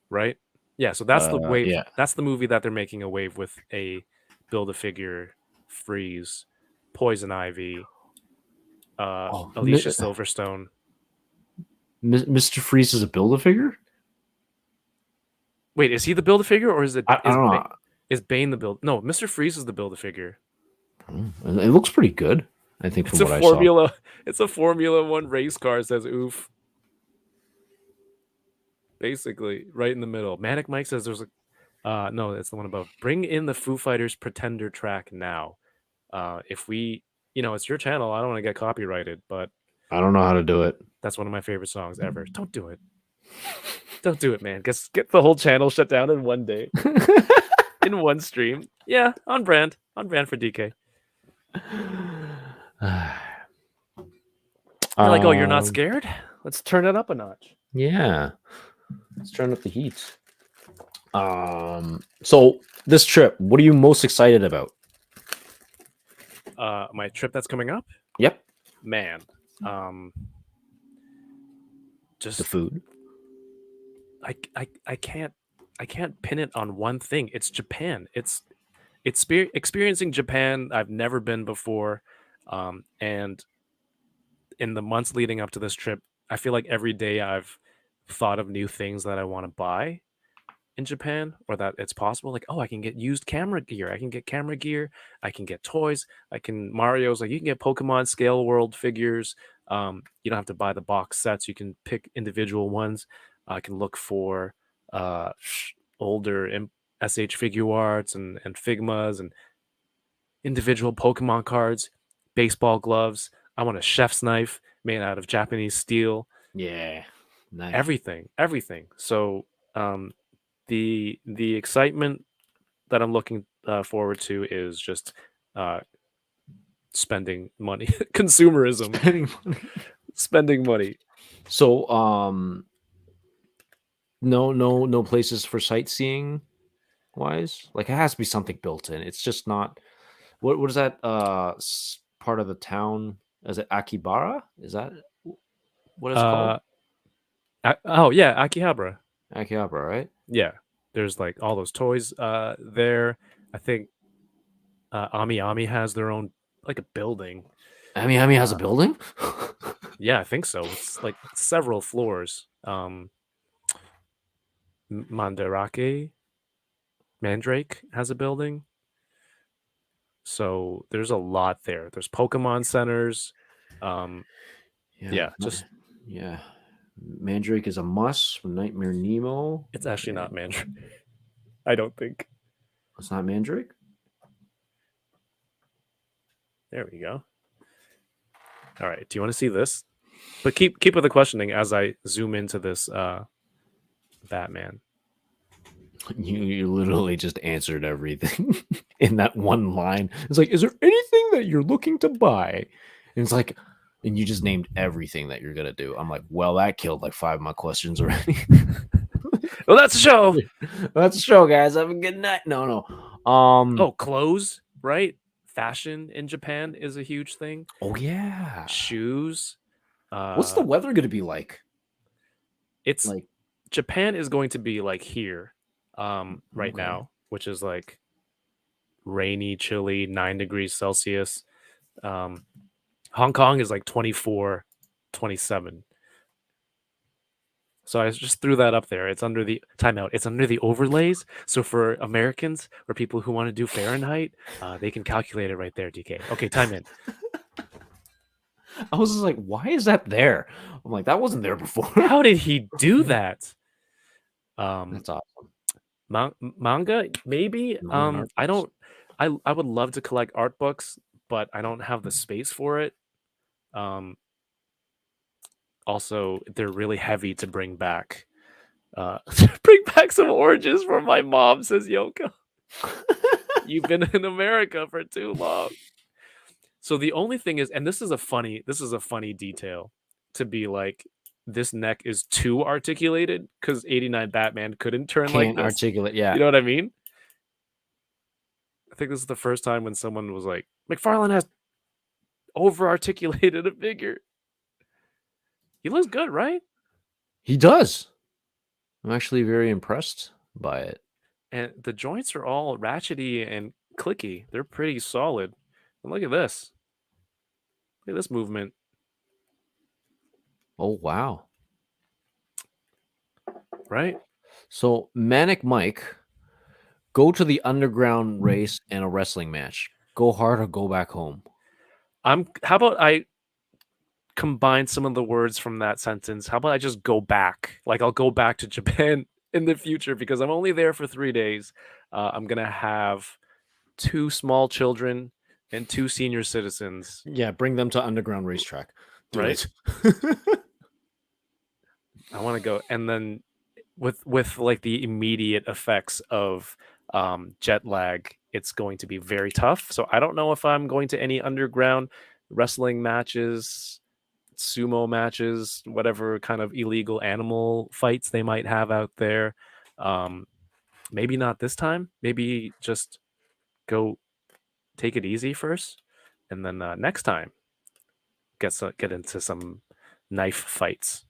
Right? Yeah, so that's the wave. Yeah. That's the movie that they're making a wave with a Build-A-Figure Freeze, Poison Ivy, Alicia Silverstone. Mr. Freeze is a Build-A-Figure? Wait, is he the Build-A-Figure or is it? I don't know. Is Bane the build? No, Mr. Freeze is the Build-A-Figure. It looks pretty good, I think, from what I saw. It's a Formula 1 race car, says oof. Basically, right in the middle. Manic Mike says there's a no, it's the one above. Bring in the Foo Fighters Pretender track now. If we, it's your channel. I don't want to get copyrighted, but I don't know how to do it. That's one of my favorite songs ever. Don't do it. Don't do it, man. Get the whole channel shut down in one day. In one stream. Yeah, on brand. On brand for DK. You're like, oh, you're not scared? Let's turn it up a notch. Yeah. Let's turn up the heat. So this trip, what are you most excited about? My trip that's coming up? Yep. Man. Just the food. I can't pin it on one thing. It's Japan. It's experiencing Japan. I've never been before. And in the months leading up to this trip, I feel like every day I've thought of new things that I want to buy in Japan, or that it's possible. Like, oh, I can get used camera gear. I can get camera gear. I can get toys. Mario's like, you can get Pokemon Scale World figures. You don't have to buy the box sets. You can pick individual ones. I can look for older SH figure arts and Figmas and individual Pokemon cards, baseball gloves. I want a chef's knife made out of Japanese steel. Yeah, nice. Everything. So the excitement that I'm looking forward to is just spending money, consumerism, spending money. So no places for sightseeing wise. Like, it has to be something built in. It's just not. What is that part of the town? Is it Akihabara? Is that what it's called? Akihabara. Akihabara, right? Yeah. There's like all those toys there. I think Ami has their own, like, a building. Ami has a building? Yeah, I think so. It's like several floors. Mandrake has a building. So there's a lot there. There's Pokemon centers. Mandrake is a must from Nightmare Nemo. It's actually not Mandrake. I don't think. It's not Mandrake? There we go. All right. Do you want to see this? But keep with the questioning as I zoom into this Batman. You literally just answered everything in that one line. It's like, is there anything that you're looking to buy? And it's like, and you just named everything that you're gonna do. I'm like, well, that killed like 5 of my questions already. Well, that's the show. That's the show, guys. Have a good night. No. Clothes, right? Fashion in Japan is a huge thing. Oh yeah. Shoes. What's the weather going to be like? It's Like, Japan is going to be like here, right Okay. now, which is like rainy, chilly, 9 degrees Celsius. Hong Kong is like 24, 27. So I just threw that up there. It's under the timeout. It's under the overlays. So for Americans or people who want to do Fahrenheit, they can calculate it right there, DK. Okay, time in. I was just like, why is that there? I'm like, that wasn't there before. How did he do that? That's awesome. Manga, maybe. Manga art I books. don't. I would love to collect art books, but I don't have the space for it. Also, they're really heavy to bring back. Bring back some oranges for my mom, says Yoko. You've been in America for too long. So the only thing is, and this is a funny detail to be like, this neck is too articulated because 89 Batman couldn't turn like Can't this. articulate. Yeah. You know what I mean? I think this is the first time when someone was like, McFarlane has over articulated a figure. He looks good, right? He does. I'm actually very impressed by it. And the joints are all ratchety and clicky. They're pretty solid. And look at this. Look at this movement. Oh, wow. Right? So, Manic Mike, go to the underground race and a wrestling match. Go hard or go back home. How about I combine some of the words from that sentence? How about I just go back? Like, I'll go back to Japan in the future because I'm only there for 3 days. I'm going to have 2 small children and 2 senior citizens. Yeah, bring them to underground racetrack. Right? I want to go. And then with like the immediate effects of jet lag, it's going to be very tough. So I don't know if I'm going to any underground wrestling matches, sumo matches, whatever kind of illegal animal fights they might have out there. Maybe not this time. Maybe just go take it easy first, and then next time get into some knife fights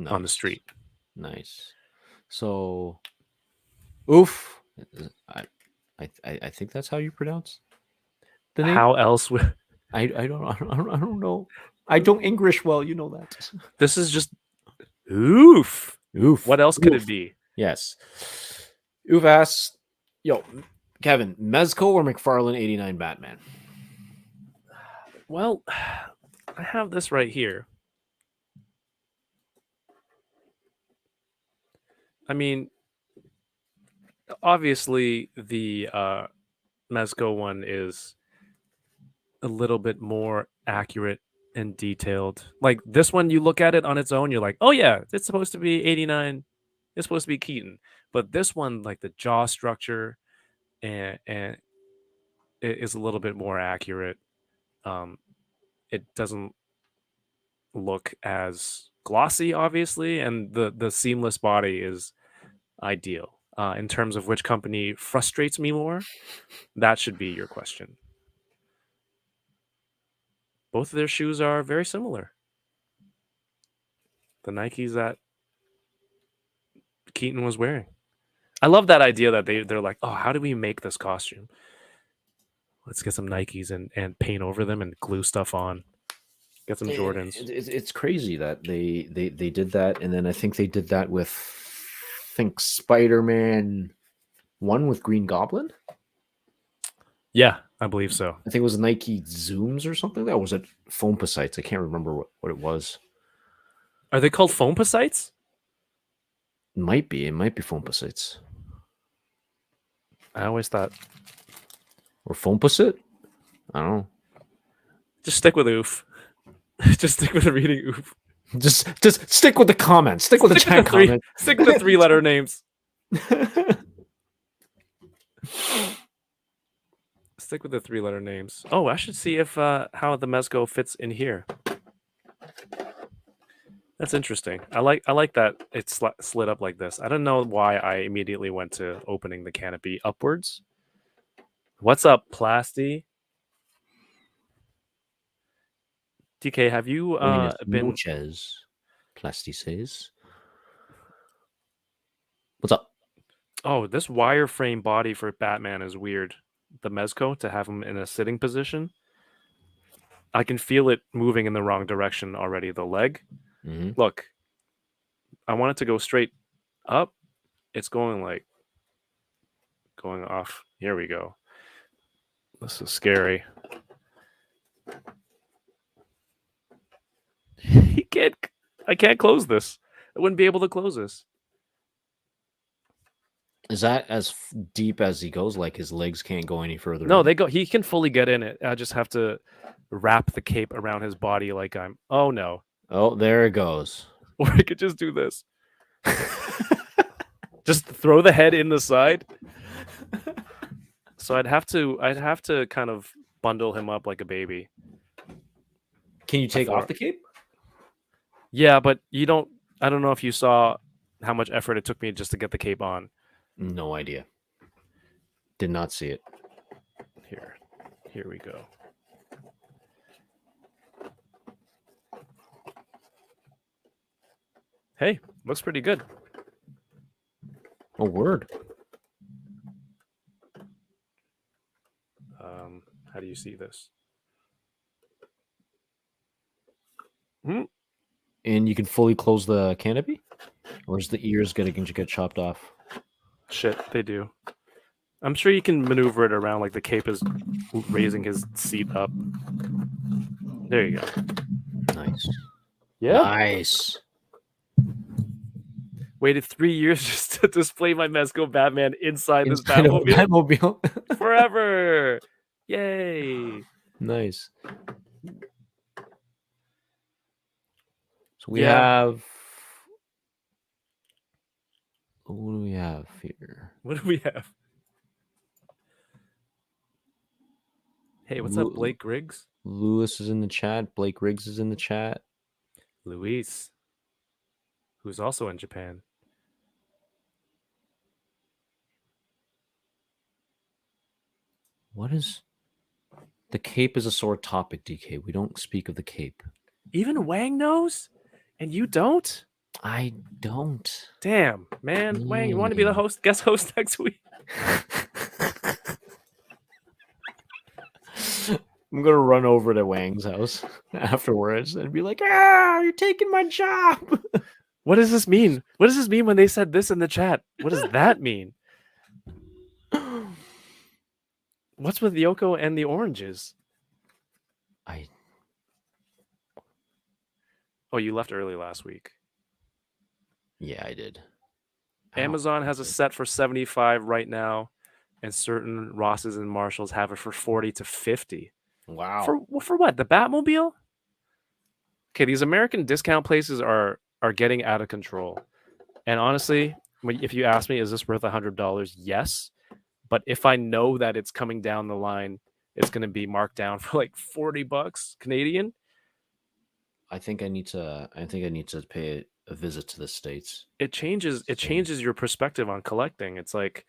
on the street. Nice. So, oof. I think that's how you pronounce the name. How else would I don't know. I don't English well. You know that. this is just oof. Oof. What else could it be? Yes. Oof asks, yo, Kevin, Mezco or McFarlane 89 Batman? Well, I have this right here. I mean, obviously the Mezco one is a little bit more accurate and detailed. Like this one, you look at it on its own, you're like, oh yeah, it's supposed to be 89. It's supposed to be Keaton. But this one, like the jaw structure and it is a little bit more accurate. It doesn't look as glossy, obviously, and the seamless body is ideal. In terms of which company frustrates me more, that should be your question. Both of their shoes are very similar. The Nikes that Keaton was wearing. I love that idea that they're like, oh, how do we make this costume? Let's get some Nikes and paint over them and glue stuff on. Get some Jordans. It's crazy that they did that, and then I think they did that with, I think, Spider-Man 1 with Green Goblin. Yeah, I believe so. I think it was Nike Zooms or something. That was it. Foamposites. I can't remember what it was. Are they called foamposites? It might be Foamposites. I always thought. Or Foamposit? I don't know. Just stick with oof. Just stick with reading oof. Just stick with the comments. Stick with the chat comments. Stick with the 3-letter names. Stick with the 3-letter names. Oh, I should see if how the Mezco fits in here. That's interesting. I like that it's slid up like this. I don't know why I immediately went to opening the canopy upwards. What's up, Plasty? DK, have you Buenas been? noches, Plastices. What's up? Oh, this wireframe body for Batman is weird. The Mezco, to have him in a sitting position, I can feel it moving in the wrong direction already. The leg, Mhm. look, I want it to go straight up. It's going off. Here we go. This is scary. I can't close this. I wouldn't be able to close this. Is that as deep as he goes? Like his legs can't go any further? No, in? they go. He can fully get in it. I just have to wrap the cape around his body like I'm. Oh no. Oh, there it goes. Or I could just do this. Just throw the head in the side. So I'd have to kind of bundle him up like a baby. Can you take thought- off the cape? Yeah, but you don't. I don't know if you saw how much effort it took me just to get the cape on. No idea. Did not see it. Here we go. Hey, looks pretty good. Oh, word. How do you see this? And you can fully close the canopy? Or is the ears going to get chopped off? Shit, they do. I'm sure you can maneuver it around like the cape is raising his seat up. There you go. Nice. Yeah. Nice. Waited 3 years just to display my Mezco Batman inside this Inside of a Batmobile. Batmobile. Forever. Yay. Nice. So we Yeah. have. What do we have here? What do we have? Hey, what's up, Blake Griggs? Lewis is in the chat. Blake Riggs is in the chat. Luis, who's also in Japan. What is. The cape is a sore topic, DK. We don't speak of the cape. Even Wang knows? And you don't? I don't. Damn, man. Wang, you want to be the guest host next week? I'm gonna run over to Wang's house afterwards and be like, "Ah, you're taking my job." What does this mean? What does this mean when they said this in the chat? What does that mean? What's with Yoko and the oranges? Oh, you left early last week. Yeah, I did. Amazon has a set for 75 right now, and certain Rosses and Marshalls have it for 40 to 50. Wow. For what? The Batmobile? Okay, these American discount places are getting out of control. And honestly, if you ask me, is this worth $100? Yes. But if I know that it's coming down the line, it's going to be marked down for like $40 Canadian. I think I need to pay a visit to the States. It changes your perspective on collecting. It's like,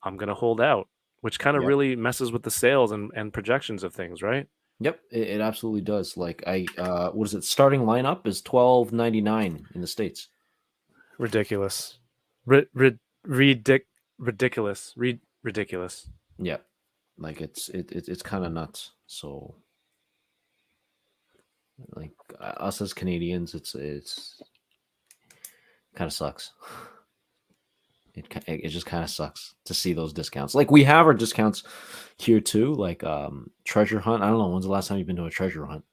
I'm going to hold out, which kind of really messes with the sales and projections of things, right? Yep, it absolutely does. Like what is it? Starting lineup is $12.99 in the States. Ridiculous. Ridiculous. Yeah, like it's kind of nuts. So, like us as Canadians, it's kind of sucks. It just kind of sucks to see those discounts. Like we have our discounts here too, like treasure hunt. I don't know, when's the last time you've been to a treasure hunt?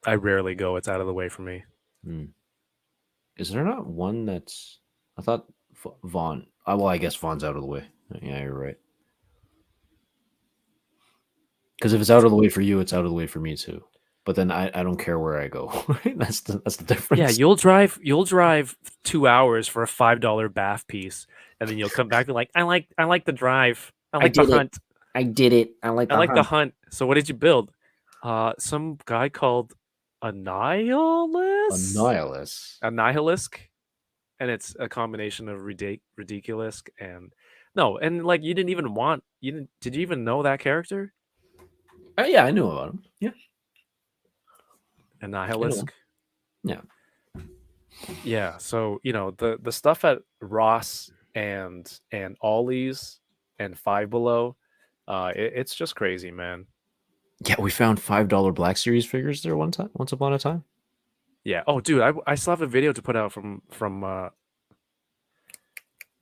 I rarely go. It's out of the way for me. Is there not one that's? I thought Vaughn. Well, I guess Vaughn's out of the way. Yeah, you're right. Because if it's out of the way for you, it's out of the way for me too. But then I don't care where I go. That's the difference. Yeah, you'll drive 2 hours for a $5 bath piece, and then you'll come back and like, I like the drive. I like the hunt. I did it. I like the hunt. So what did you build? Some guy called a nihilist. A nihilist, and it's a combination of ridiculous and like you didn't even want. Did you even know that character? Yeah, I knew about him. Yeah. Nihilisk. Yeah. Yeah. So the stuff at Ross and Ollie's and Five Below, it's just crazy, man. Yeah, we found $5 Black Series figures there once upon a time. Yeah. Oh, dude, I still have a video to put out from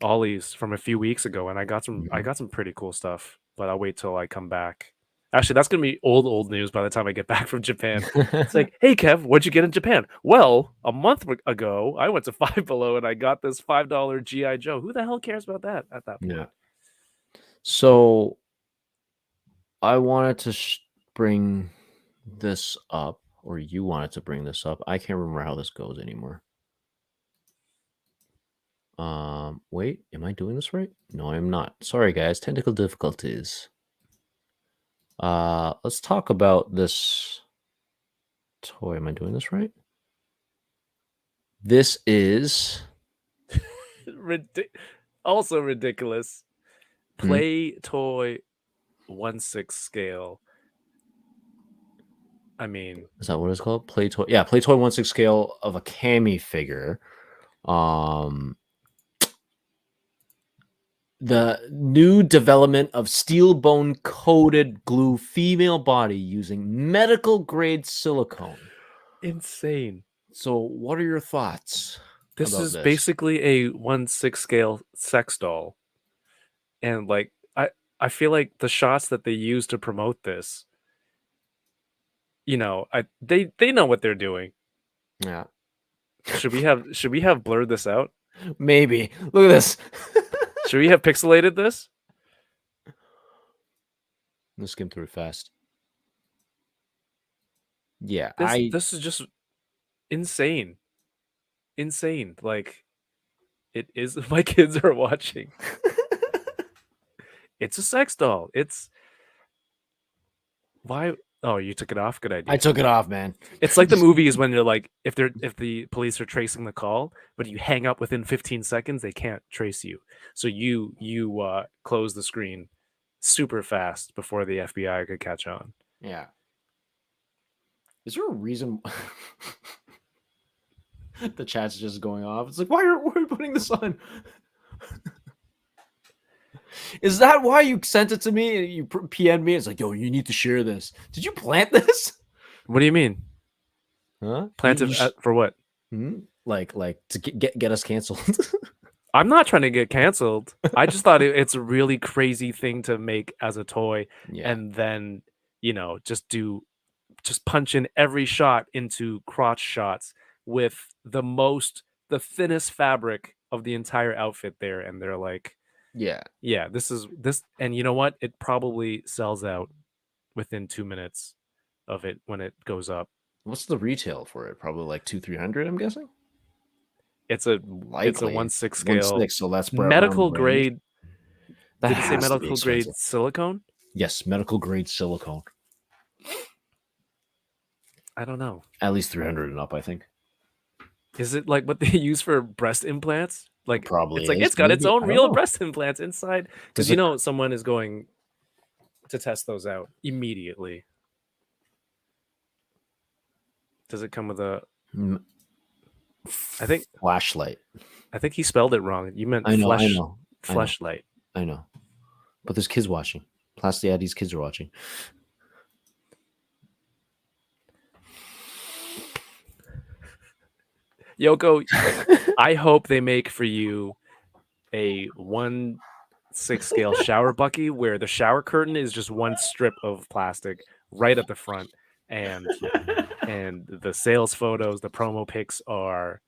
Ollie's from a few weeks ago, and I got some pretty cool stuff. But I'll wait till I come back. Actually, that's gonna be old news by the time I get back from Japan. It's like, hey Kev, what'd you get in Japan? Well, a month ago, I went to Five Below and I got this $5 GI Joe. Who the hell cares about that at that point? Yeah. So I wanted to bring this up, or you wanted to bring this up. I can't remember how this goes anymore. Wait, am I doing this right? No, I'm not. Sorry, guys. Technical difficulties. Let's talk about this toy. Am I doing this right? This is also ridiculous. Play toy 1/6 scale. I mean, is that what it's called? Play toy. Yeah, play toy 1/6 scale of a Kami figure. The new development of steel bone coated glue female body using medical grade silicone. Insane. So, what are your thoughts? This is basically a 1/6 scale sex doll, and like I feel like the shots that they use to promote this, they know what they're doing. Yeah. Should we have blurred this out? Maybe. Look at this. Should we have pixelated this? Let's skim through it fast. Yeah, this is just insane. Insane. Like, it is. My kids are watching. It's a sex doll. It's why. Oh, you took it off. Good idea. I took it off, man. It's like the movies when you're like, if the police are tracing the call, but you hang up within 15 seconds, they can't trace you. So you close the screen super fast before the FBI could catch on. Yeah. Is there a reason the chat's just going off? It's like, why are we putting this on? Is that why you sent it to me and you PM'd me? It's like, yo, you need to share this. Did you plant this? What do you mean? Huh? Planted for what? Like to get us canceled. I'm not trying to get canceled. I just thought it's a really crazy thing to make as a toy, and then just punch in every shot into crotch shots with the thinnest fabric of the entire outfit there, and they're like, yeah, this, and you know what? It probably sells out within 2 minutes of it when it goes up. What's the retail for it? Probably like 200-300, I'm guessing. It's a 1/6 scale. 1/6, so that's medical grade. Did it say medical grade silicone? Yes, medical grade silicone. I don't know. At least 300 and up, I think. Is it like what they use for breast implants? Like, probably it's like it's got its own real breast implants inside, because someone is going to test those out immediately. Does it come with a? I think flashlight. I think he spelled it wrong. You meant flashlight. I know, but there's kids watching. Plus, yeah, these kids are watching. Yoko, I hope they make for you a 1/6 scale shower bucky where the shower curtain is just one strip of plastic right at the front, and the sales photos, the promo pics are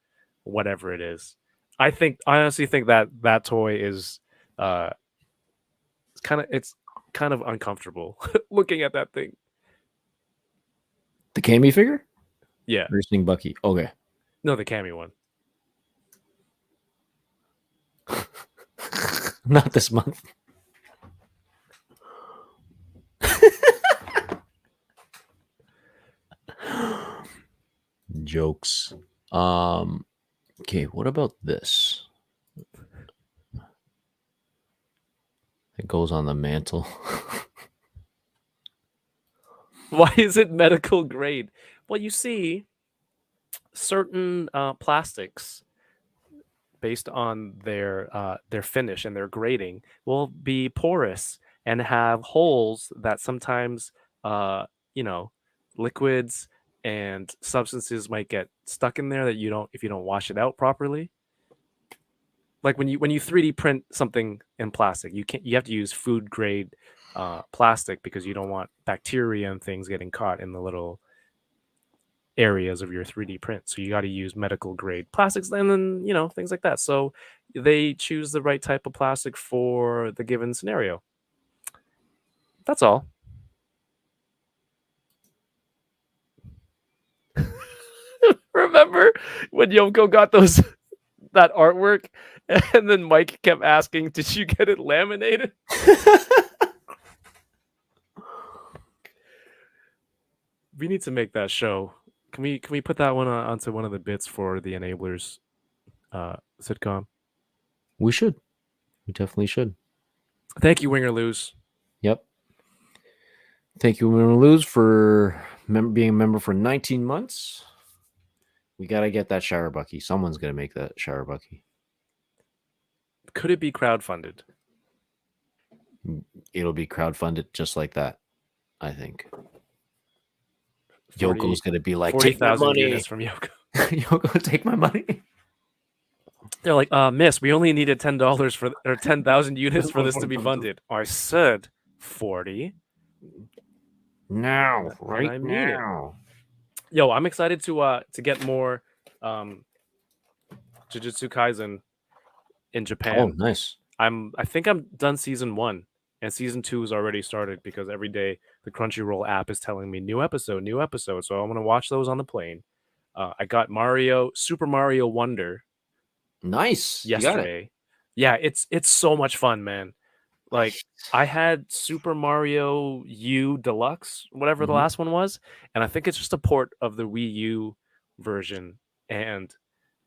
whatever it is. I honestly think that toy is it's kind of uncomfortable looking at that thing. The Kami figure? Yeah. Nursing Bucky. Okay. No, the Kami one. Not this month. Jokes. Okay, what about this? It goes on the mantle. Why is it medical grade? Well, you see, certain plastics, based on their finish and their grading, will be porous and have holes that sometimes, uh, you know, liquids and substances might get stuck in there that you don't if you don't wash it out properly. Like when you 3D print something in plastic, you have to use food grade plastic because you don't want bacteria and things getting caught in the little areas of your 3D print. So you got to use medical grade plastics and then, things like that. So they choose the right type of plastic for the given scenario. That's all. Remember when Yoko got that artwork and then Mike kept asking, "Did you get it laminated?" We need to make that show. Can we put that one onto one of the bits for the Enablers sitcom? We should. We definitely should. Thank you, Wing or Lose. Yep. Thank you, Win or Lose, for being a member for 19 months. We got to get that shower bucky. Someone's going to make that shower bucky. Could it be crowdfunded? It'll be crowdfunded just like that, I think. 40 Yoko's going to be like, 40,000 take my money. units from Yoko. Yoko, take my money. They're like, miss, we only needed $10 or 10,000 units for this to be funded. I said 40. Now, And right I mean it. now. Yo, I'm excited to get more Jujutsu Kaisen in Japan. Oh, nice. I think I'm done season 1, and season 2 has already started because every day the Crunchyroll app is telling me new episode. So I'm gonna watch those on the plane. I got Super Mario Wonder Nice. You got it. yesterday. Yeah, it's so much fun, man. Like I had Super Mario U Deluxe, whatever the Mhm. last one was, and I think it's just a port of the Wii U version. And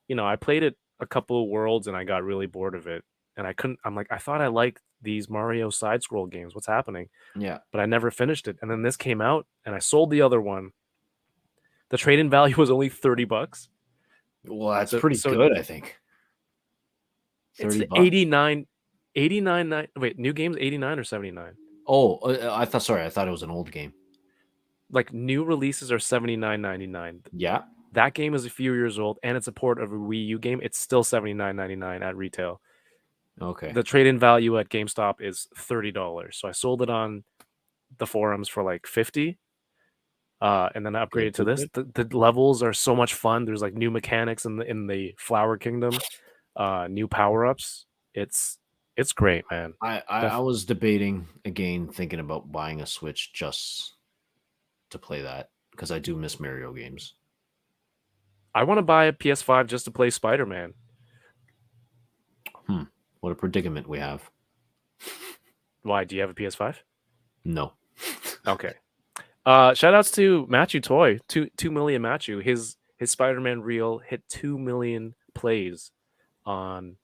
I played it a couple of worlds and I got really bored of it. And I'm like, I thought I liked these Mario side scroll games. What's happening? Yeah. But I never finished it. And then this came out and I sold the other one. The trade-in value was only $30. Well, that's So- pretty so good, I think. It's 30 bucks. 89. Wait, new game's 89 or 79? Oh, I thought it was an old game. Like new releases are $79.99. Yeah. That game is a few years old and it's a port of a Wii U game. It's still $79.99 at retail. Okay. The trade-in value at GameStop is $30. So I sold it on the forums for like 50. And then I upgraded to this. The levels are so much fun. There's like new mechanics in the Flower Kingdom, new power-ups. It's great, man. I was debating again, thinking about buying a Switch just to play that because I do miss Mario games. I want to buy a PS5 just to play Spider-Man. What a predicament we have. Why? Do you have a PS5? No. Okay. Shout outs to Matthew Toy, 2 million Matthew. His Spider-Man reel hit 2 million plays on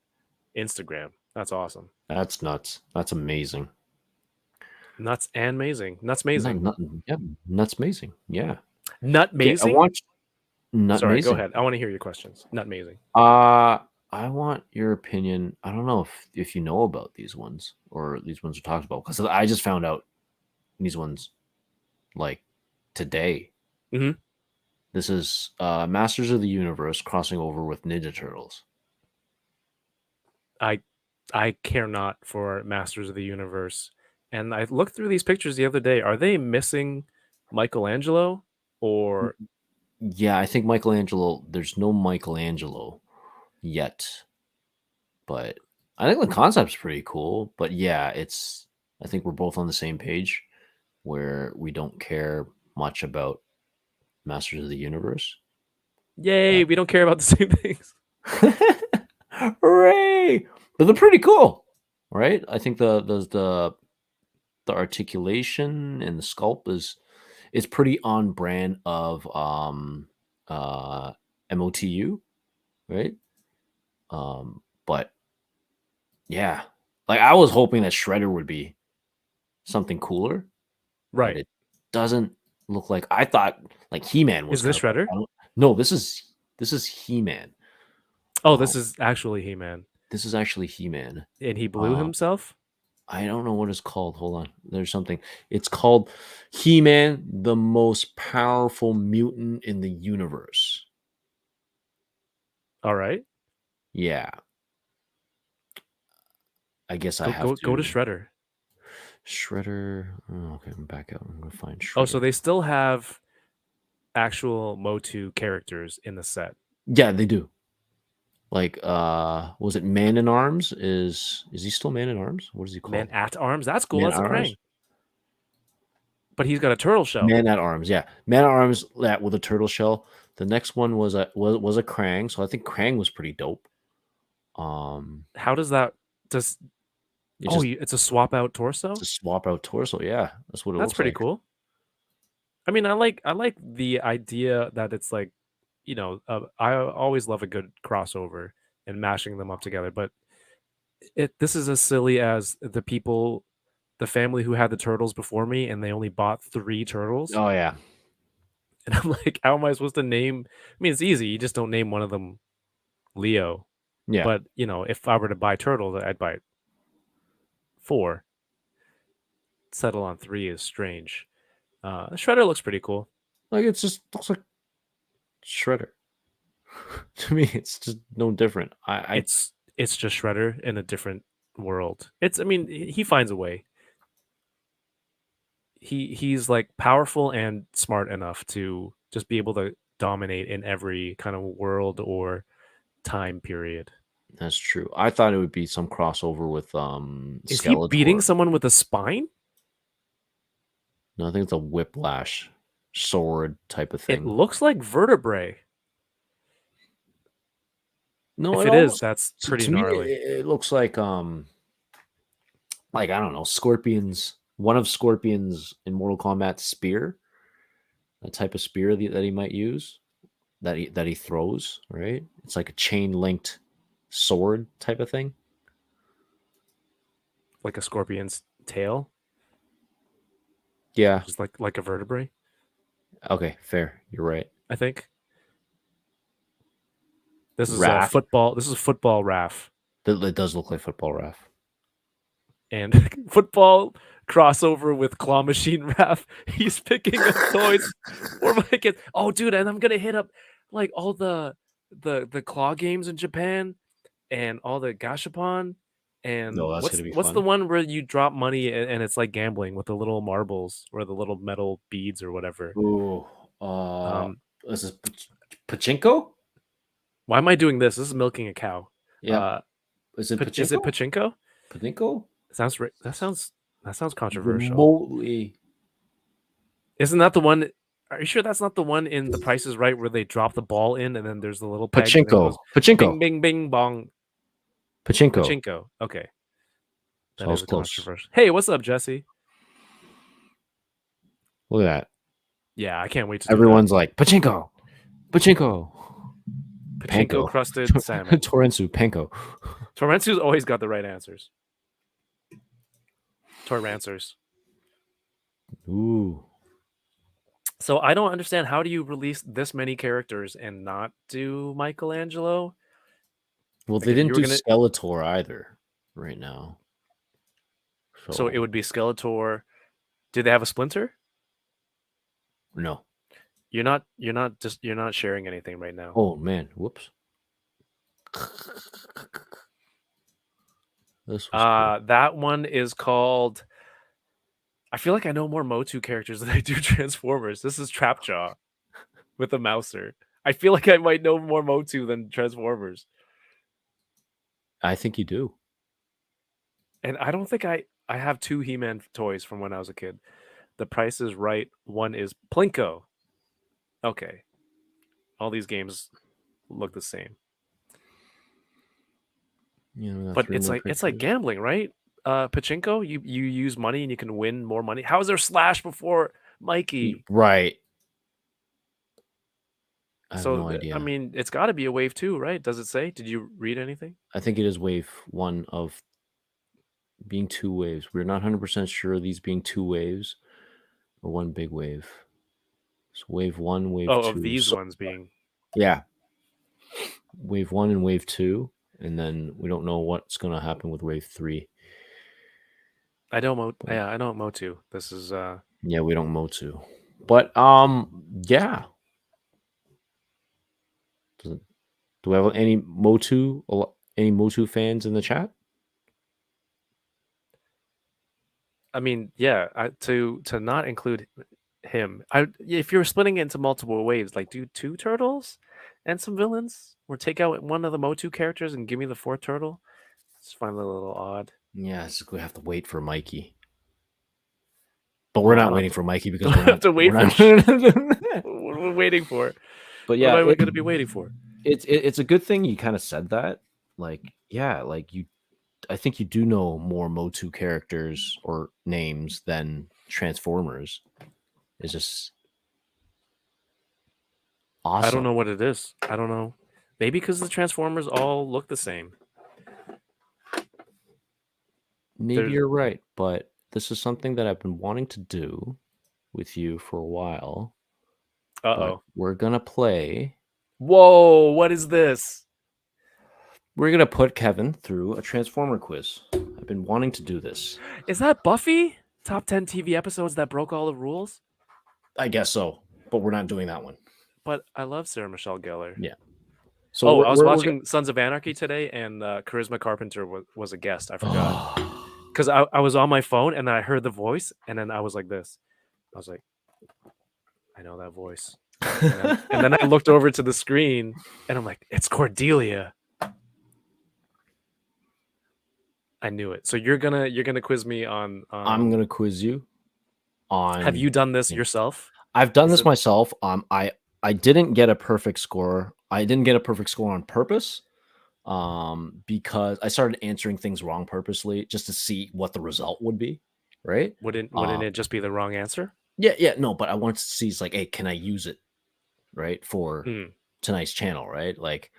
Instagram. That's awesome. That's nuts. That's amazing. Nuts and amazing. Nuts amazing. Yeah, nuts amazing. Yeah. Nut Okay, amazing. I want nut Sorry, amazing. go ahead. I want to hear your questions. Nut amazing. I want your opinion. I don't know if you know about these ones or these ones are talked about because I just found out these ones like today. Mhm. This is Masters of the Universe crossing over with Ninja Turtles. I care not for Masters of the Universe. And I looked through these pictures the other day. Are they missing Michelangelo or Yeah, I think Michelangelo. There's no Michelangelo yet, but I think the concept's pretty cool. But yeah, I think we're both on the same page where we don't care much about Masters of the Universe. yay, we don't care about the same things. Hooray! But they're pretty cool, right? I think the articulation and the sculpt is pretty on brand of MOTU, right? But yeah, like I was hoping that Shredder would be something cooler, but Right. it doesn't look like. I thought like He-Man was Is this gonna. Shredder? No, this is He-Man. Oh, this is actually He-Man, This is actually He-Man. and he blew himself. I don't know what it's called. Hold on. There's something. It's called He-Man, the most powerful mutant in the universe. All right, Yeah. I guess I have go to Shredder. Shredder. Oh, okay, I'm back out. I'm gonna find Shredder. Oh, so they still have actual Motu characters in the set. Yeah, they do. Like, was it Man in Arms? Is he still Man in Arms? What is he called? Man at Arms. That's cool. Man That's a at Arms? Krang. But he's got a turtle shell. Man at Arms, yeah. Man at Arms that with a turtle shell. The next one was a Krang, so I think Krang was pretty dope. How does that it's a swap out torso? It's a swap out torso, yeah. That's what it That's looks pretty like. cool. I mean, I like the idea that it's like, I always love a good crossover and mashing them up together, but this is as silly as the family who had the turtles before me, and they only bought 3 turtles. Oh yeah. And I'm like, how am I supposed to name? I mean, it's easy. You just don't name one of them Leo. Yeah. But, if I were to buy turtles, I'd buy 4. Settle on 3 is strange. Shredder looks pretty cool. Like it just looks like Shredder. To me, it's just no different. It's just Shredder in a different world. I mean, he finds a way. He's like powerful and smart enough to just be able to dominate in every kind of world or time period. That's true. I thought it would be some crossover with Is he beating someone with a spine? No, I think it's a whiplash sword type of thing. It looks like vertebrae. No, if it is, that's pretty gnarly. Me, it looks like I don't know, Scorpion's one of Scorpion's in Mortal Kombat spear, a type of spear that he might use, that he throws. Right, it's like a chain linked sword type of thing, like a scorpion's tail. Yeah, just like a vertebrae. Okay, fair. You're right. I think this is a football. This is football Raph. It does look like football Raph. And football crossover with claw machine Raph. He's picking up toys for my kids. Oh, dude, and I'm gonna hit up like all the claw games in Japan and all the gashapon. And what's the one where you drop money and it's like gambling with the little marbles or the little metal beads or whatever? Ooh, is this pachinko? Why am I doing this? This is milking a cow. Yeah. Is it pachinko? Is it pachinko? Pachinko? That sounds controversial. Remotely. Isn't that the one? Are you sure that's not the one in The Price is Right where they drop the ball in and then there's the little peg pachinko? Bing, bing, bing, bong. Pachinko. Pachinko. Okay. That is close. Hey, what's up, Jesse? Look at that. Yeah, I can't wait to. Everyone's like pachinko, pachinko, pachinko crusted salmon. Torensu, panko. Torensu's always got the right answers. Torancers. Ooh. So I don't understand, how do you release this many characters and not do Michelangelo? Well, they didn't do Skeletor either right now. So it would be Skeletor. Did they have a Splinter? No. You're not sharing anything right now. Oh man, whoops. This was cool. That one is called, I feel like I know more Motu characters than I do Transformers. This is Trapjaw with a mouser. I feel like I might know more Motu than Transformers. I think you do. And I don't think I have 2 He-Man toys from when I was a kid. The Price is Right. One is Plinko. Okay. All these games look the same. Yeah, but it's like gambling, right? Pachinko, you use money and you can win more money. How is there Slash before Mikey? Right. I have no idea. I mean, it's got to be a wave 2, right? Does it say? Did you read anything? I think it is wave 1 of being 2 waves. We're not 100% sure these being 2 waves or one big wave. So wave 1, wave Oh, 2. of these So, ones being. yeah. Wave 1 and wave 2. And then we don't know what's going to happen with wave 3. I don't Motu. This is Yeah, we don't Motu. But yeah. Do we have any Motu fans in the chat? I mean, yeah, to not include him. If you're splitting it into multiple waves, like do 2 turtles and some villains, or take out one of the Motu characters and give me the 4th turtle. It's find it a little odd. Yeah, we have to wait for Mikey. But we're not waiting for Mikey because we're not to wait we're for. not- What are we waiting for? But yeah, what am I going to be waiting for? It's a good thing you kind of said that. Like, yeah, like I think you do know more Motu characters or names than Transformers. It's just awesome. I don't know what it is. I don't know. Maybe because the Transformers all look the same. Maybe you're right, but this is something that I've been wanting to do with you for a while. Uh-oh. We're going to play. Whoa, what is this? We're going to put Kevin through a Transformer quiz. I've been wanting to do this. Is that Buffy? Top 10 TV episodes that broke all the rules? I guess so, but we're not doing that one. But I love Sarah Michelle Gellar. Yeah. So I was watching Sons of Anarchy today, and Charisma Carpenter was a guest. I forgot. Because I was on my phone, and then I heard the voice, and then I was like this. I was like, I know that voice. And then I looked over to the screen, and I'm like, it's Cordelia. I knew it. So you're gonna quiz me on. I'm gonna quiz you on. Have you done this yourself? I've done this myself. I didn't get a perfect score. I didn't get a perfect score on purpose. Because I started answering things wrong purposely just to see what the result would be. Right? Wouldn't it just be the wrong answer? Yeah. No, but I wanted to see, like, hey, can I use it? Right, for tonight's channel, right? Like,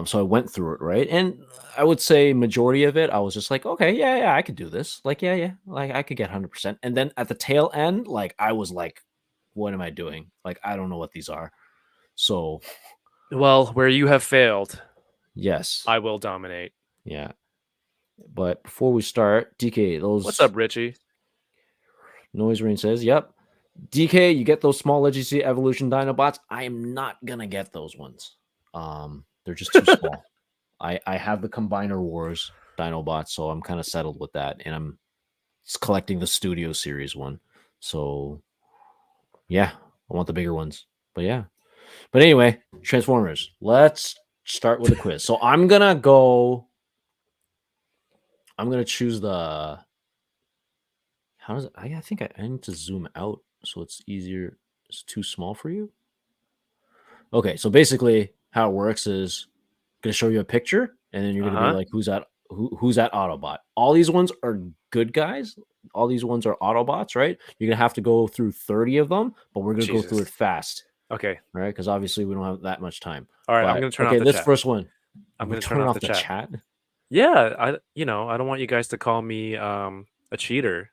so I went through it, right? And I would say majority of it, I was just like, okay, yeah, I could do this. Like, yeah, like I could get 100%. And then at the tail end, like, I was like, what am I doing? Like, I don't know what these are. So, well, where you have failed, yes, I will dominate. Yeah, but before we start, DK, those. What's up, Richie? Noise Rain says, "Yep, DK, you get those small Legacy Evolution Dinobots. I am not gonna get those ones. They're just too small. I have the Combiner Wars Dinobots, so I'm kind of settled with that, and I'm collecting the Studio Series one. So, yeah, I want the bigger ones. But yeah, but anyway, Transformers. Let's start with a quiz. So I'm gonna choose the. How does it? I think I need to zoom out so it's easier. It's too small for you. Okay, so basically how it works is I'm gonna show you a picture, and then you're gonna be like, who's that Autobot? All these ones are good guys. All these ones are Autobots, right? You're gonna have to go through 30 of them, but we're gonna go through it fast. Okay. All right, because obviously we don't have that much time. All right, I'm gonna turn off the chat. Okay, this first one. I'm gonna turn off the chat. Yeah, I don't want you guys to call me a cheater.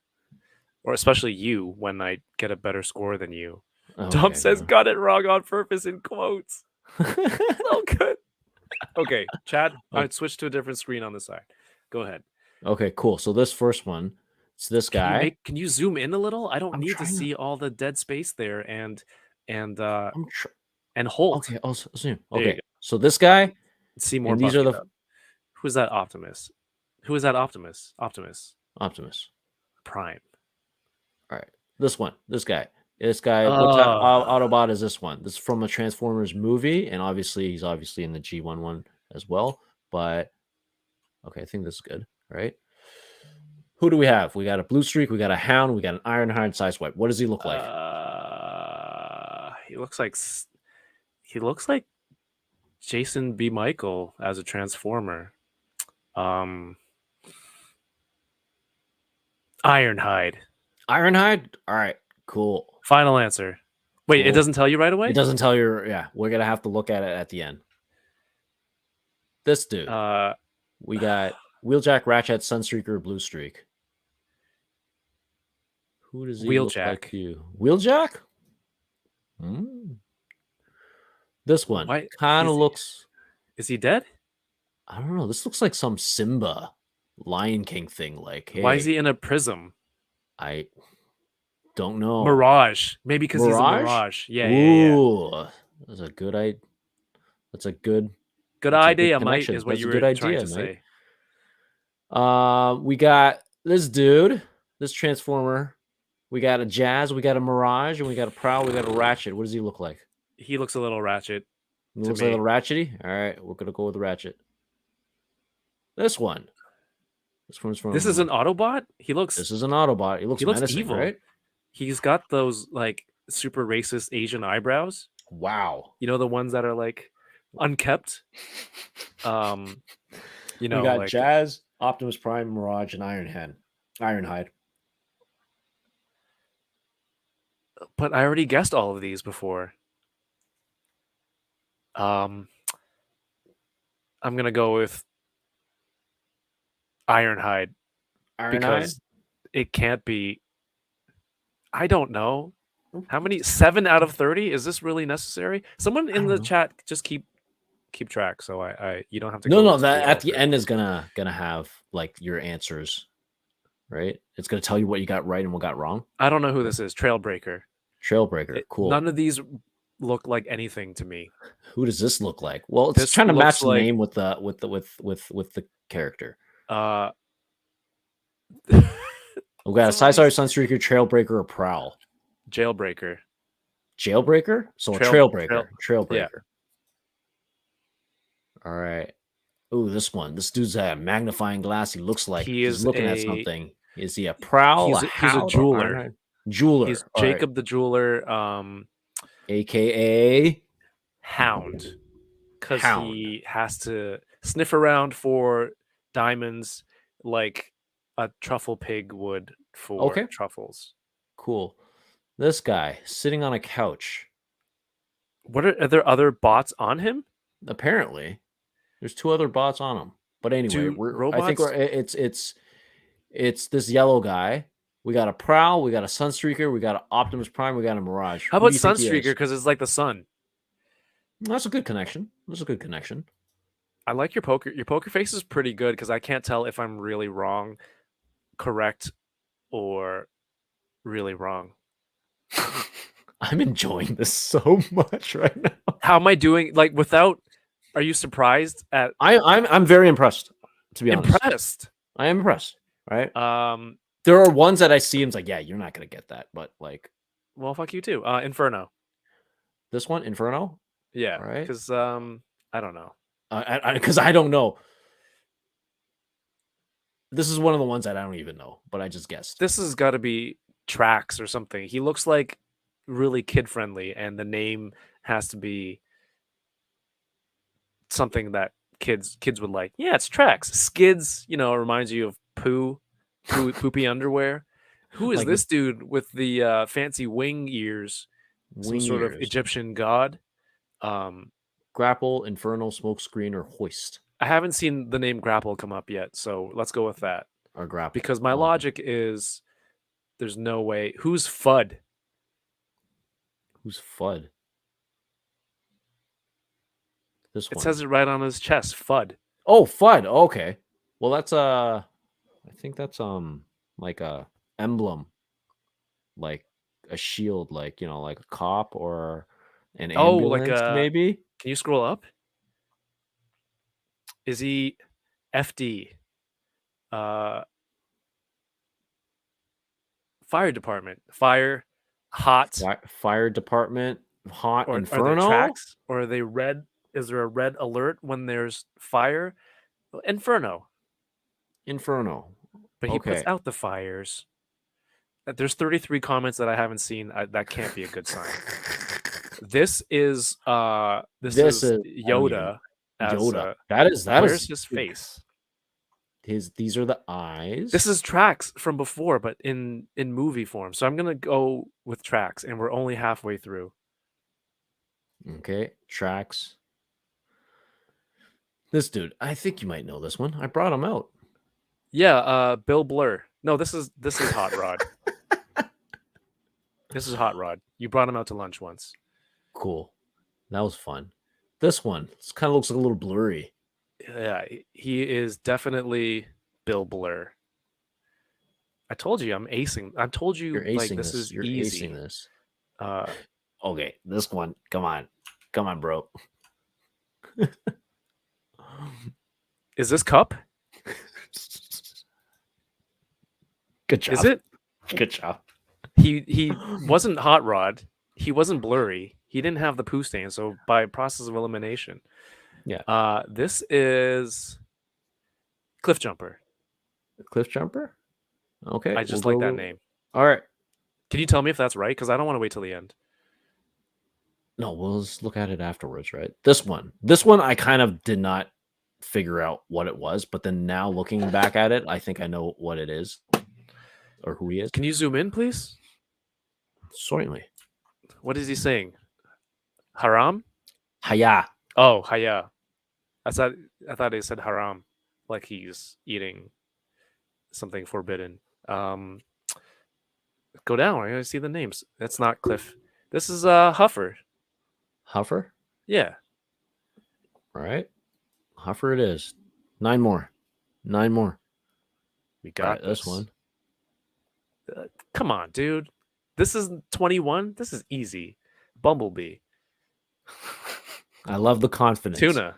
Or especially you when I get a better score than you. Okay, Dom says got it wrong on purpose in quotes. So good. Okay, chat. I switched to a different screen on the side. Go ahead. Okay, cool. So this first one, it's this guy. Can you zoom in a little? I don't need to see all the dead space there and Holt. Okay, I'll zoom. Okay, so this guy. See more. These are the. Who's that Optimus? Who is that Optimus? Optimus Prime. All right, this one, this guy. What type of Autobot is this one? This is from a Transformers movie, and obviously he's in the G1 one as well. But okay, I think this is good, right? Who do we have? We got a Blue Streak, we got a Hound, we got an Ironhide, Sideswipe. What does he look like? He looks like Jason B. Michael as a Transformer. Ironhide. Ironhide? All right, cool. Final answer. Wait, cool. It doesn't tell you right away? It doesn't tell you. Yeah, we're going to have to look at it at the end. This dude. We got Wheeljack, Ratchet, Sunstreaker, Blue Streak. Who does he look like to you? Wheeljack? Mm. This one Why kind of looks. is he dead? I don't know. This looks like some Simba, Lion King thing. Like, hey, Why is he in a prism? I don't know. Mirage. Maybe because he's a mirage. Yeah, yeah. Ooh, that's a good idea. That's a good. Good That's a idea, good mate, connection. is what That's you a were good trying idea, to mate. say. We got this dude, this Transformer. We got a Jazz, we got a Mirage, and we got a Prowl, we got a Ratchet. What does he look like? He looks a little Ratchet. He looks like a little Ratchety? All right, we're going to go with Ratchet. This one. This one's from... This is an Autobot? This is an Autobot. He looks menacing, evil. right? He's got those, like, super racist Asian eyebrows. Wow. You know, the ones that are, like, unkept? You know, we got like... Jazz, Optimus Prime, Mirage, and Ironhide. But I already guessed all of these before. I'm gonna go with Ironhide because it can't be. I don't know how many. 7 out of 30. Is this really necessary? Someone in the chat just keep track, so I you don't have to. No. That at the end is gonna have like your answers, right? It's gonna tell you what you got right and what got wrong. I don't know who this is. Trailbreaker. Cool. None of these look like anything to me. Who does this look like? Well, it's trying to match the name with the character. We got a Sizar, Sunstreaker, Trailbreaker, or Prowl. Jailbreaker. So a Trailbreaker. Yeah. All right. Ooh, this one. This dude's a magnifying glass. He looks like he's looking at something. Is he a Prowl? He's a jeweler. He's Jacob the jeweler, aka Hound, because he has to sniff around for diamonds like a truffle pig would for truffles. Cool. This guy sitting on a couch. Are there other bots on him? Apparently, there's 2 other bots on him. But anyway, I think it's this yellow guy. We got a Prowl, we got a Sunstreaker, we got an Optimus Prime, we got a Mirage. How about Sunstreaker? Because it's like the sun. That's a good connection. I like your poker. Your poker face is pretty good because I can't tell if I'm really wrong, correct, or really wrong. I'm enjoying this so much right now. How am I doing? Like without? Are you surprised at? I'm very impressed. To be honest, I am impressed. Right. There are ones that I see and it's like, yeah, you're not gonna get that, but like, well, fuck you too. Inferno. This one, Inferno. Yeah. Right. Because I don't know. Because I don't know. This is one of the ones that I don't even know, but I just guessed. This has got to be Trax or something. He looks like really kid friendly, and the name has to be something that kids would like. Yeah, it's Trax. Skids, reminds you of poopy underwear. Who is like this dude with the fancy wing ears? Some sort of Egyptian god. Grapple, Infernal, Smokescreen, or Hoist. I haven't seen the name Grapple come up yet, so let's go with that. Or Grapple. Because my logic is there's no way. Who's Fudd? Who's Fudd? This one. It says it right on his chest, Fudd. Oh, Fudd. Okay. Well, that's I think that's like a emblem, like a shield, like like a cop or an ambulance, like maybe. Can you scroll up? Is he FD? Fire department. Fire, hot. Fire department, hot. Or Inferno? Are there tracks? Or are they red? Is there a red alert when there's fire? Inferno. But he puts out the fires. There's 33 comments that I haven't seen. That can't be a good sign. This is Yoda. Yoda. Where's his face? These are the eyes. This is Trax from before, but in movie form. So I'm gonna go with Trax, and we're only halfway through. Okay, Trax. This dude, I think you might know this one. I brought him out. Yeah, Bill Blur. No, this is Hot Rod. This is Hot Rod. You brought him out to lunch once. Cool. That was fun. This one, this kind of looks like a little blurry. Yeah, he is definitely Bill Blur. I told you I'm acing. I told you You're acing this this. is You're easy. acing this. Okay, this one. Come on, bro. Is this Cup? Good job. Is it? Good job. He wasn't Hot Rod. He wasn't blurry. He didn't have the poo stain. So by process of elimination, this is Cliff Jumper. Cliff Jumper. Okay, I just like that name. All right. Can you tell me if that's right? Because I don't want to wait till the end. No, we'll just look at it afterwards, right? This one, I kind of did not figure out what it was, but then now looking back at it, I think I know what it is or who he is. Can you zoom in, please? Certainly. What is he saying? Haram? Haya. Oh, Haya. I thought he said haram, like he's eating something forbidden. Go down. I gotta see the names. That's not Cliff. This is Huffer. Huffer? Yeah. All right. Huffer it is. 9 more. We got this one. Come on, dude. This is 21. This is easy. Bumblebee. I love the confidence. Tuna.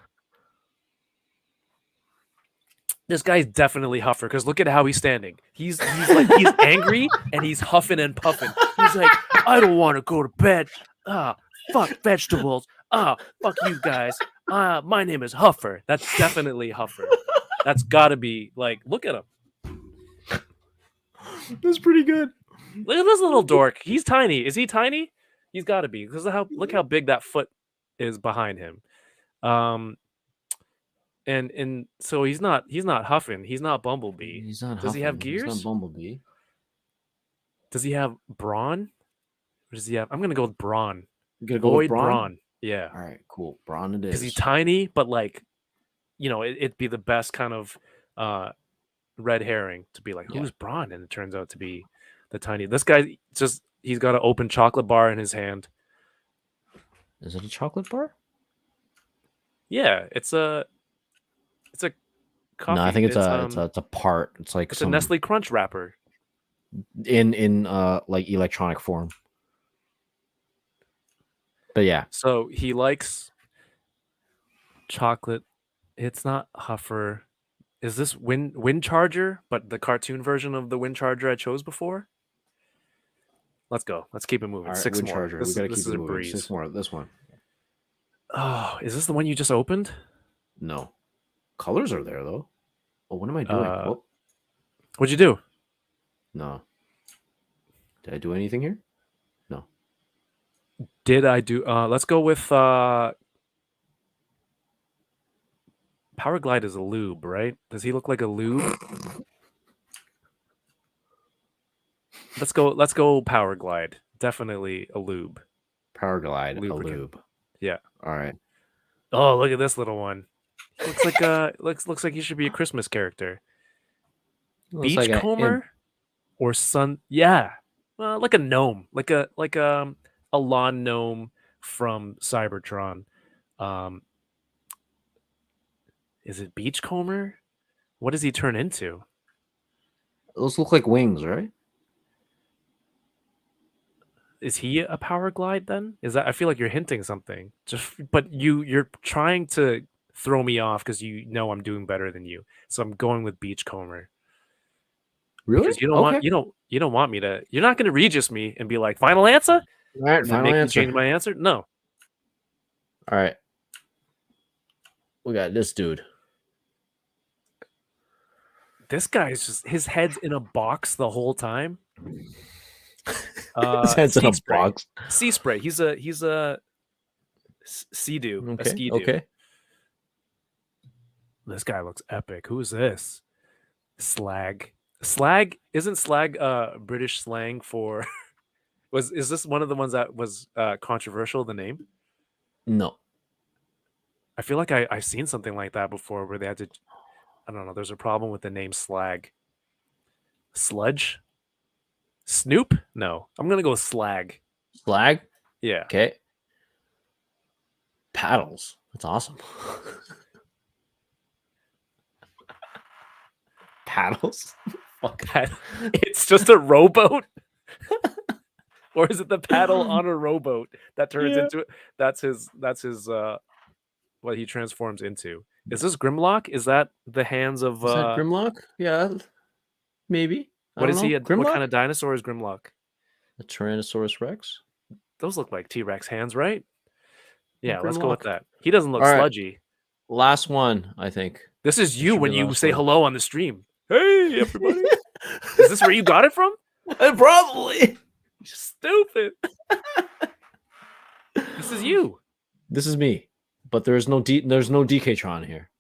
This guy's definitely Huffer because look at how he's standing. He's angry and he's huffing and puffing. He's like, I don't want to go to bed. Fuck vegetables. Fuck you guys. My name is Huffer. That's definitely Huffer. That's gotta be like, look at him. That's pretty good. Look at this little dork. He's tiny. Is he tiny? He's gotta be because look how big that foot is behind him. And so he's not huffing. He's not Bumblebee. He's not. Does he have He's gears? not Bumblebee. Does he have brawn? Or does he have? I'm gonna go with brawn. You gonna go with Braun? Brawn. Yeah. All right, cool. Braun it is. Because he's tiny, but like, it'd be the best kind of red herring to be like, who's Braun? And it turns out to be the tiny. This guy he's got an open chocolate bar in his hand. Is it a chocolate bar? Yeah, it's a coffee. No, I think it's a part. It's like a Nestle Crunch wrapper in like electronic form. But yeah. So he likes chocolate. It's not Huffer. Is this Wind Charger, but the cartoon version of the Wind Charger I chose before? Let's go. Let's keep it moving. Right, 6 Wind more. Charger. This We gotta is keep it a moving. breeze. 6 more. This one. Oh, is this the one you just opened? No. Colors are there though. Oh, what am I doing? What'd you do? No. Did I do anything here? No. Did I do? Let's go with Power Glide is a lube, right? Does he look like a lube? Let's go Power Glide. Definitely a lube. Power Glide, Lubricant. a lube. Yeah. All right. Oh, look at this little one. Looks like looks like he should be a Christmas character. Beachcomber or sun? Yeah, like a gnome, like a lawn gnome from Cybertron. Is it Beachcomber? What does he turn into? Those look like wings, right? Is he a Power Glide then? Is that? I feel like you're hinting something. But you're trying to throw me off because you know I'm doing better than you. So I'm going with Beachcomber. Really? Because you don't want me to. You're not going to Regis me and be like, final answer. All right, and final make answer. me change my answer. No. All right. We got this dude. This guy's just his head's in a box the whole time. His head's in a Spray. box. Sea Spray. He's a Sea-Doo. Okay. A Ski-Doo. Okay. This guy looks epic. Who is this? Slag. Isn't slag British slang for is this one of the ones that was controversial, the name? No. I feel like I've seen something like that before where they had to, I don't know, there's a problem with the name Slag. Sludge? Snoop? No. I'm gonna go with Slag. Slag? Yeah. Okay. Paddles. That's awesome. Paddles? Fuck. It's just a rowboat? Or is it the paddle on a rowboat that turns into it? That's his what he transforms into. Is this Grimlock? Is that the hands of Is that Grimlock? Yeah, maybe. What is he? Grimlock? What kind of dinosaur is Grimlock? A Tyrannosaurus Rex? Those look like T-Rex hands, right? Yeah, let's go Grimlock. with that. He doesn't look All right. sludgy. Last one, I think. This is you should when be you last say one. hello on the stream. Hey, everybody. Is this where you got it from? Probably. Stupid. This is you. This is me, but there's no DKtron here.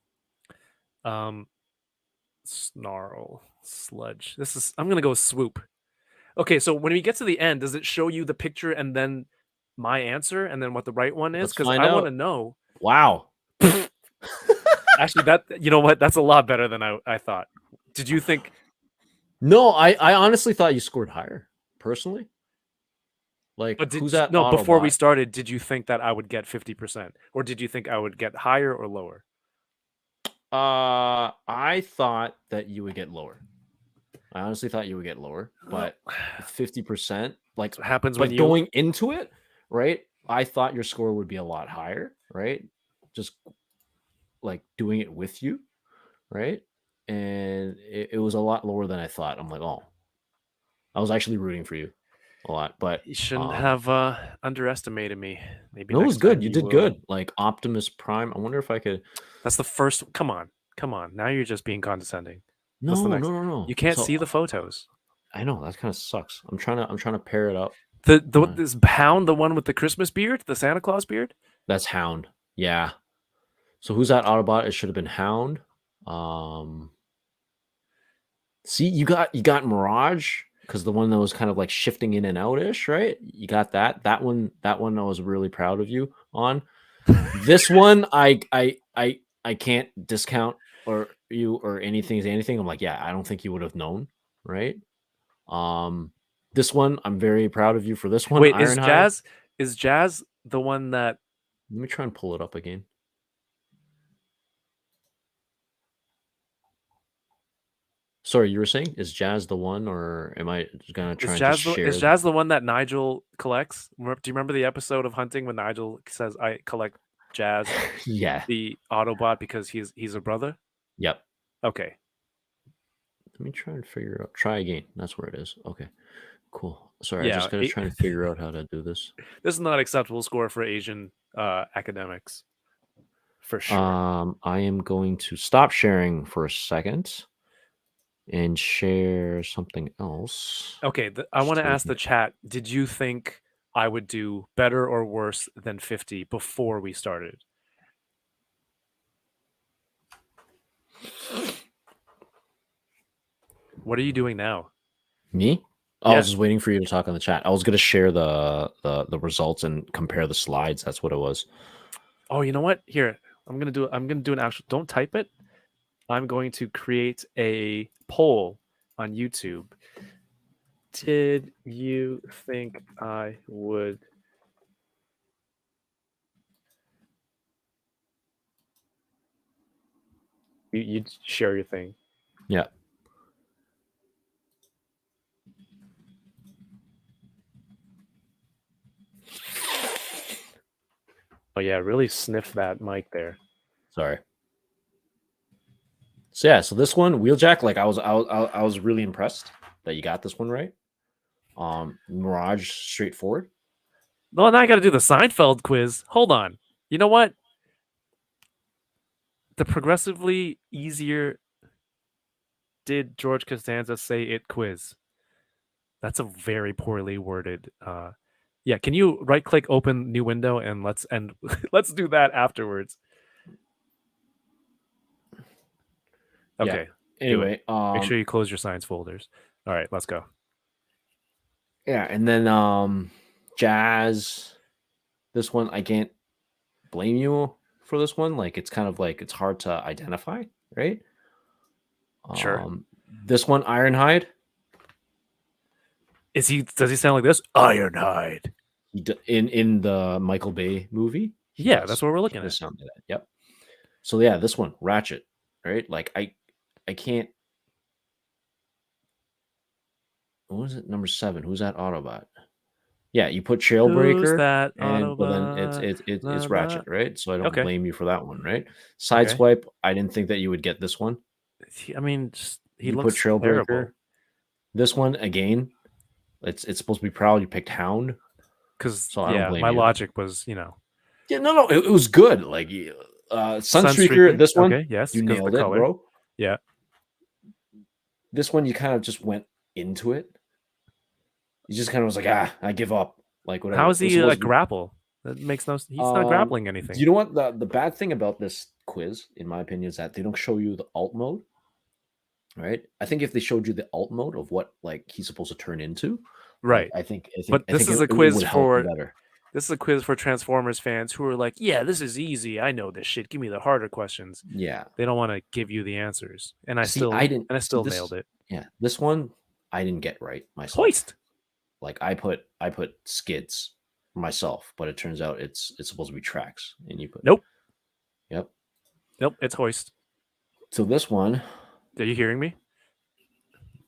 Snarl, sludge. I'm gonna go with swoop. Okay, so when we get to the end, does it show you the picture and then my answer and then what the right one is? Let's Because find I want to out. know. Wow. Actually, you know what? That's a lot better than I thought. Did you think? No, I honestly thought you scored higher, personally. Like, But who's that? before we Autobot? started, did you think that I would get 50%, or did you think I would get higher or lower? I thought that you would get lower. I honestly thought you would get lower, but 50%, like, What happens but when you going into it, right? I thought your score would be a lot higher, right? Just like doing it with you, right? And it was a lot lower than I thought. I'm like, oh, I was actually rooting for you a lot, but You shouldn't have underestimated me. Maybe no, it next was good. time You did will. good. Like Optimus Prime. I wonder if I could. That's the first. Come on. Now you're just being condescending. No, What's the next? no. You can't So, see the photos. I know that kind of sucks. I'm trying to pair it up. This Hound, the one with the Christmas beard, the Santa Claus beard. That's Hound. Yeah. So who's that Autobot? It should have been Hound. See, you got Mirage, because the one that was kind of like shifting in and out-ish, right? You got that. That one I was really proud of you on. This one I can't discount or anything. I'm like, yeah, I don't think you would have known, right? This one, I'm very proud of you for this one. Wait, Ironhide. is Jazz the one that? Let me try and pull it up again. Sorry, you were saying, is Jazz the one, or am I gonna try and share? Is Jazz the one that Nigel collects? Do you remember the episode of Hunting when Nigel says, "I collect Jazz, Yeah. the Autobot, because he's a brother"? Yep. Okay. Let me try and figure out. Try again. That's where it is. Okay. Cool. Sorry, Yeah, I just gotta try and figure out how to do this. This is not an acceptable score for Asian academics, for sure. I am going to stop sharing for a second and share something else. Okay, I want to ask the chat, did you think I would do better or worse than 50 before we started? What are you doing now? Me? Oh, I was just waiting for you to talk on the chat. I was gonna share the results and compare the slides. That's what it was. Oh, you know what? Here, I'm gonna do an actual. Don't type it. I'm going to create a poll on YouTube. Did you think I would? You'd share your thing. Yeah. Oh yeah, really sniff that mic there. Sorry. So yeah, so this one, Wheeljack, like I was really impressed that you got this one right. Mirage, straightforward. Well, now I got to do the Seinfeld quiz. Hold on. You know what? The progressively easier did George Costanza say it quiz. That's a very poorly worded. Yeah, can you right click, open new window, and let's do that afterwards. Okay. Yeah. Anyway, make sure you close your science folders. All right, let's go. Yeah, and then Jazz. This one, I can't blame you for this one. Like, it's kind of like it's hard to identify, right? Sure. This one, Ironhide. Does he sound like this? Ironhide. In the Michael Bay movie, Yeah, does. that's what we're He looking does at. sound like that. Yep. So yeah, this one, Ratchet, right? Like I can't. What was it? Number 7. Who's that Autobot? Yeah, you put Who's Trailbreaker, that and well, then it's Autobot? it's Ratchet, right? So I don't Okay. blame you for that one, right? Okay. Sideswipe, I didn't think that you would get this one. I mean, he You put looks Trailbreaker. terrible. This one again, it's supposed to be proud. You picked Hound, Because so I don't blame my you. logic was, Yeah, no, it was good. Like Sunstreaker, this one, Okay, yes, you 'cause the nailed it, color. bro. Yeah. This one, you kind of just went into it. You just kind of was like, I give up. Like whatever. How is This he was- grapple? That makes no. He's not grappling anything. You know what? The bad thing about this quiz, in my opinion, is that they don't show you the alt mode. Right? I think if they showed you the alt mode of what like he's supposed to turn into, Right. I think. But I this think is it a quiz would help you for better. This is a quiz for Transformers fans who are like, yeah, this is easy. I know this shit. Give me the harder questions. Yeah. They don't want to give you the answers. And I See, still this- nailed it. Yeah, this one I didn't get right myself. Hoist. Like I put skids myself, but it turns out it's supposed to be tracks, and you put Nope. Yep. Nope, it's hoist. So this one, Are you hearing me?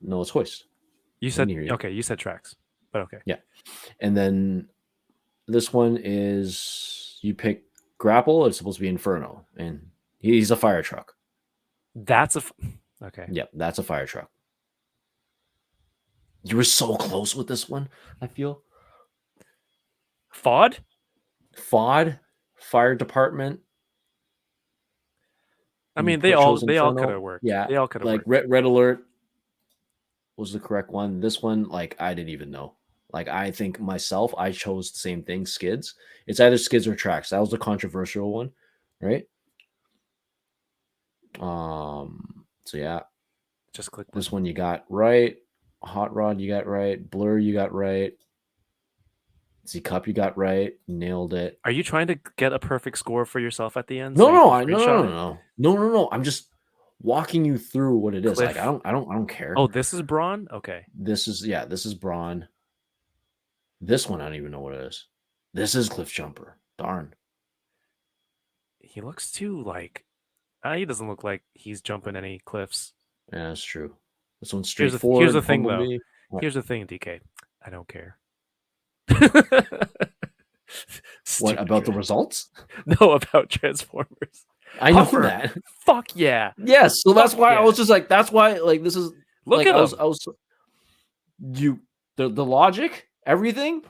no, it's hoist. You said hear you. okay. You said tracks, but okay. Yeah, and then this one is you pick grapple. It's supposed to be Inferno, and he's a fire truck. That's okay. Yep, that's a fire truck. You were so close with this one. I feel FOD. fire department. I mean, You they put all Chosen they all Inferno. could have worked. Yeah, they all could have like worked. red alert was the correct one. This one, like I didn't even know. Like I think myself, I chose the same thing. Skids. It's either skids or tracks. That was the controversial one, right? So yeah, Just click this one you got right. Hot rod you got right. Blur you got right. Z cup you got right. Nailed it. Are you trying to get a perfect score for yourself at the end? No, so you no, can screenshot it? no. I'm just walking you through what it is. Cliff. Like I don't care. Oh, this is Braun? Okay. This is Braun. This one I don't even know what it is. This is Cliff Jumper. Darn. He looks too like he doesn't look like he's jumping any cliffs. Yeah, that's true. This one's Here's straightforward. the thing, though. Bumblebee. What? Here's the thing, DK. I don't care. What about the results? No, about Transformers. I know Huffer. that. Fuck yeah. Yes, so that's Fuck why yeah. I was just like, that's why, like, this is Look like, at I him. was the logic, everything,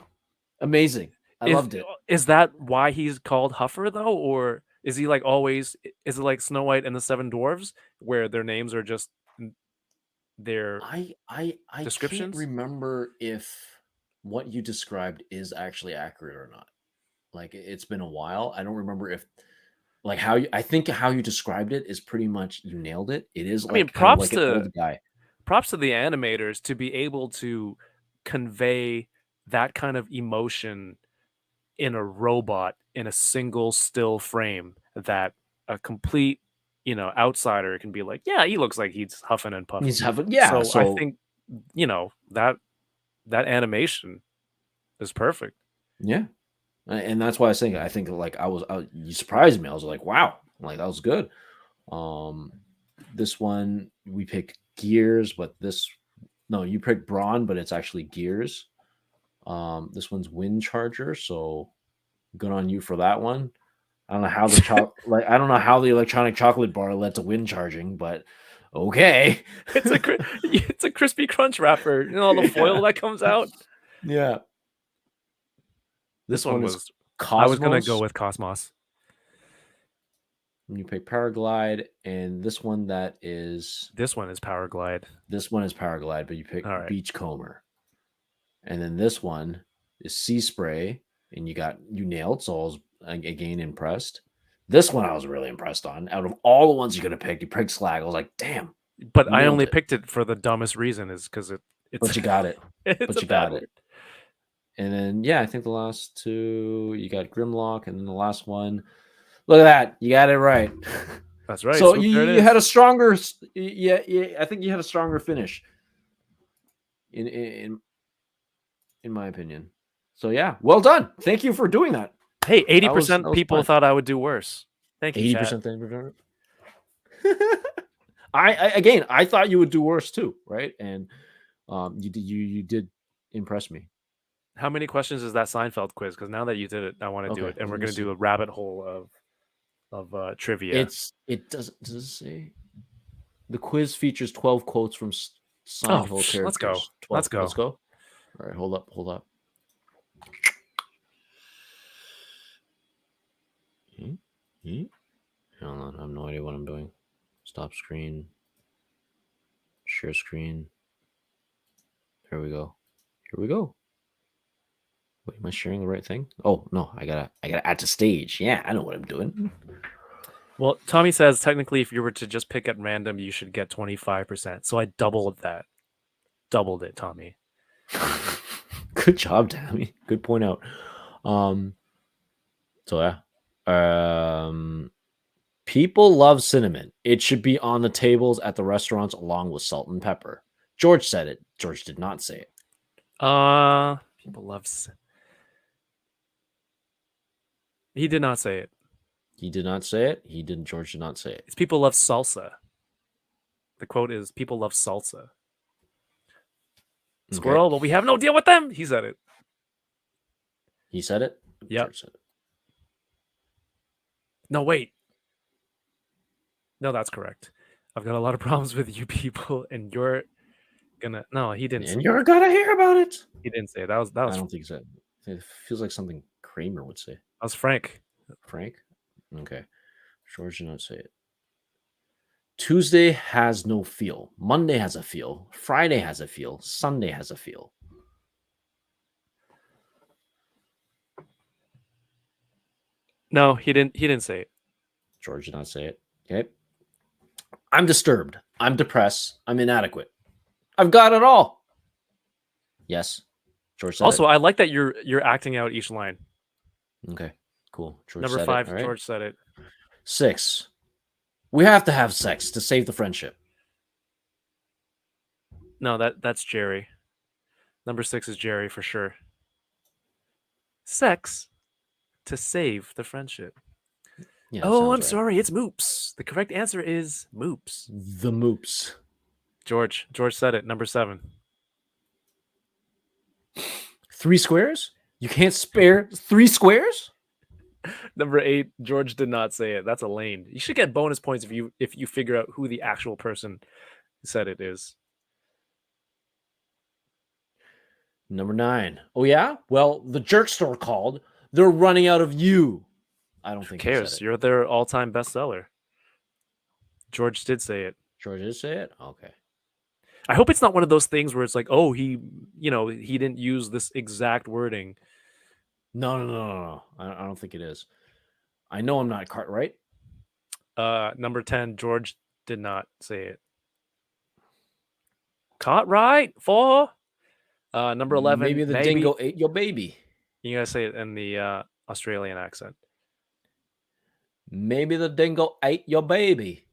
amazing. I loved it. Is that why he's called Huffer though, or is he like always? Is it like Snow White and the Seven Dwarves, where their names are just their? I descriptions? can't remember if what you described is actually accurate or not. Like it's been a while. I don't remember if like I think how you described it is pretty much you nailed it. It is. I mean, like, kind of props like an to old guy. Props to the animators to be able to convey that kind of emotion in a robot in a single still frame that a complete outsider can be like, yeah, he looks like he's huffing and puffing. He's having yeah. So I think that animation is perfect. Yeah, and that's why I was saying I think like you surprised me. I was like, wow, like that was good. This one we picked Gears, but you picked Brawn, but it's actually Gears. This one's Wind Charger, so good on you for that one. I don't know how I don't know how the electronic chocolate bar led to wind charging, but okay. It's a crispy crunch wrapper. You know all the foil that comes out. Yeah. This one was. Cosmos. I was gonna go with Cosmos. You pick Paraglide, and this one is Powerglide. This one is Paraglide, but you pick Beachcomber. And then this one is Sea Spray, and you nailed, so I was again impressed. This one I was really impressed on. Out of all the ones you could have picked, you picked Slag. I was like, damn. But I only picked it for the dumbest reason is because it's. But you got it. But you got it. And then I think the last two you got Grimlock, and then the last one. Look at that, you got it right. That's right. So you had a stronger. I think you had a stronger finish. In my opinion. So yeah, well done. Thank you for doing that. Hey, That was 80% people fun. thought I would do worse. Thank you, 80% thing. I thought you would do worse too, right? And you did impress me. How many questions is that Seinfeld quiz? Because now that you did it, I want to do Okay, it, and let we're me going to see. do a rabbit hole of trivia. Does it say the quiz features 12 quotes from Seinfeld characters? Let's go. 12. Let's go. Let's go. All right, hold up. Hold on, I have no idea what I'm doing. Stop screen. Share screen. Here we go. Wait, am I sharing the right thing? Oh no, I gotta add to stage. Yeah, I know what I'm doing. Well, Tommy says technically, if you were to just pick at random, you should get 25%. So I doubled that. Doubled it, Tommy. Good job, Tammy. Good point out. So yeah. People love cinnamon. It should be on the tables at the restaurants along with salt and pepper. George said it. George did not say it. People love. He did not say it. He did not say it. George did not say it. It's people love salsa. The quote is people love salsa. Squirrel, Okay. but we have no deal with them. He said it. He said it? Yep. George said it. No, wait. No, that's correct. I've got a lot of problems with you people, and you're gonna. No, he didn't. And you're gonna hear about it. He didn't say it. That was. I don't think so. It feels like something Kramer would say. That was Frank. Frank? Okay. George did not say it. Tuesday has no feel. Monday has a feel. Friday has a feel. Sunday has a feel. No, he didn't. He didn't say it. George did not say it. Okay. I'm disturbed. I'm depressed. I'm inadequate. I've got it all. Yes. George said Also, I like that you're acting out each line. it. Okay. Cool. George Number said 5, it. All right. George said it. 6. We have to have sex to save the friendship. No, that's Jerry. Number 6 is Jerry for sure. Sex to save the friendship. Yeah, oh, I'm right. sorry. It's moops. The correct answer is moops. The moops. George said it. Number 7. 3 squares? You can't spare 3 squares? Number 8, George did not say it. That's Elaine. You should get bonus points if you figure out who the actual person said it is. Number 9. Oh yeah? Well, the jerk store called. They're running out of you. I don't think Who cares? he said it. You're their all-time bestseller. George did say it. George did say it? Okay. I hope it's not one of those things where it's like, oh, he didn't use this exact wording. No. I don't think it is. I know I'm not Cartwright. Number 10, George did not say it. Cartwright 4. Number 11. Maybe the dingo ate your baby. You gotta say it in the Australian accent. Maybe the dingo ate your baby.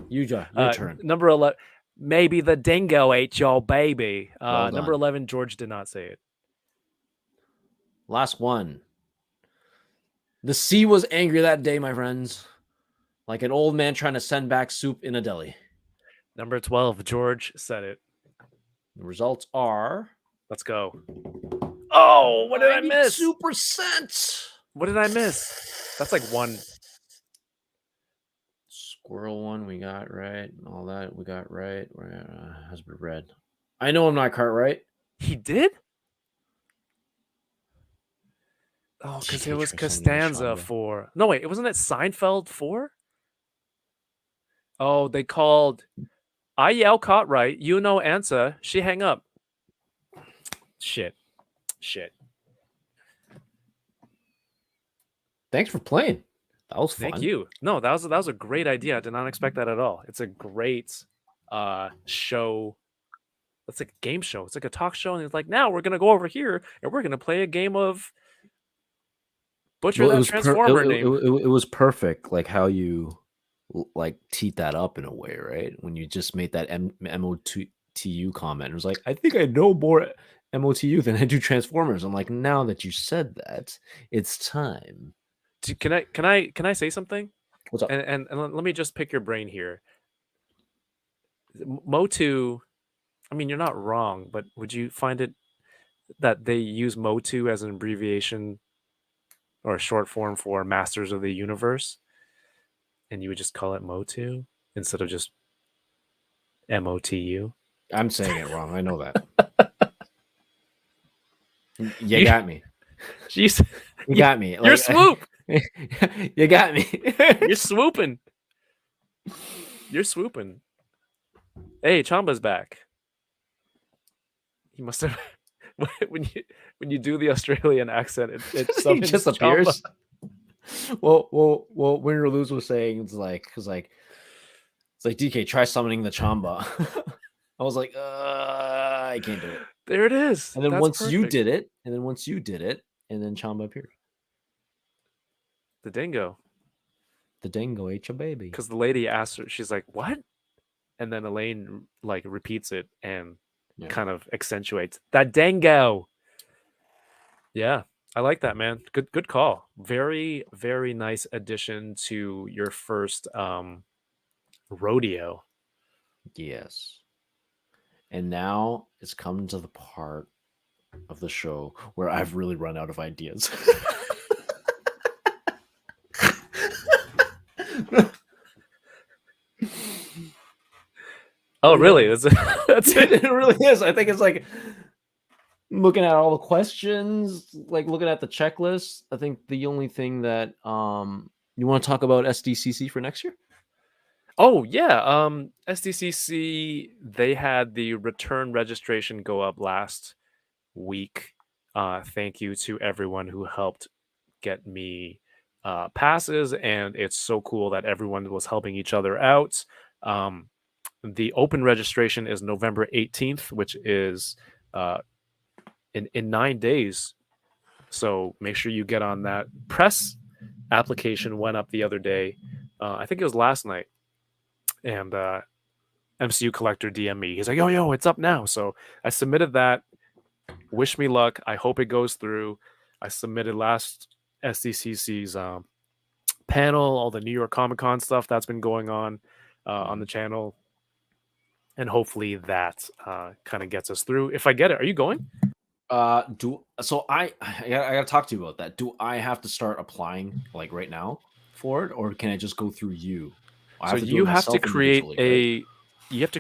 Your turn. Number 11. Maybe the dingo ate your baby. Well Number done. 11, George did not say it. Last one. The sea was angry that day, my friends. Like an old man trying to send back soup in a deli. Number 12, George said it. The results are... Let's go. Oh, what did I miss? 92%. What did I miss? That's like 1. Squirrel one we got right. All that we got right. Husband red. I know I'm not Cartwright. He did? Oh, because it was Costanza 4. No, wait, wasn't it Seinfeld 4? Oh, they called. I yell Cartwright. You know answer. She hang up. Shit. Thanks for playing. That was fun. Thank you. No, that was a great idea. I did not expect that at all. It's a great show. It's like a game show. It's like a talk show, and it's like, now we're gonna go over here and we're gonna play a game of Butcher that Transformer name. It was perfect, like how you like teed that up in a way, right? When you just made that MOTU comment, it was like, I think I know more MOTU than I do Transformers. I'm like, now that you said that, it's time. Can I say something? What's up? And let me just pick your brain here. Motu, I mean, you're not wrong, but would you find it that they use Motu as an abbreviation or a short form for Masters of the Universe, and you would just call it Motu instead of just MOTU? I'm saying it wrong. I know that. You got me. Jeez, You got me. you're swoop. You got me. You're swooping. You're swooping. Hey, Chamba's back. He must have when you do the Australian accent, it He summons just Chamba. appears. Well, Winner Lose was saying it's like DK, try summoning the Chamba. I was like, I can't do it. There it is. And then That's once you perfect. did it, and then Chamba appeared. The dingo. The dingo ate your baby. Because the lady asked her, she's like, "What?" And then Elaine like repeats it and kind of accentuates that dingo. Yeah, I like that, man. Good call. Very, very nice addition to your first rodeo. Yes. And now it's come to the part of the show where I've really run out of ideas. Oh, really? That's it. It really is. I think it's like looking at all the questions, like looking at the checklist. I think the only thing that you want to talk about SDCC for next year? Oh yeah, SDCC, they had the return registration go up last week. Thank you to everyone who helped get me passes, and it's so cool that everyone was helping each other out. The open registration is November 18th, which is in 9 days. So make sure you get on that. Press application went up the other day. I think it was last night. And MCU Collector DM me. He's like, yo, it's up now. So I submitted that. Wish me luck. I hope it goes through. I submitted last SDCC's panel, all the New York Comic Con stuff that's been going on the channel. And hopefully that kind of gets us through. If I get it, are you going? I gotta talk to you about that. Do I have to start applying like right now for it, or can I just go through you? So you have to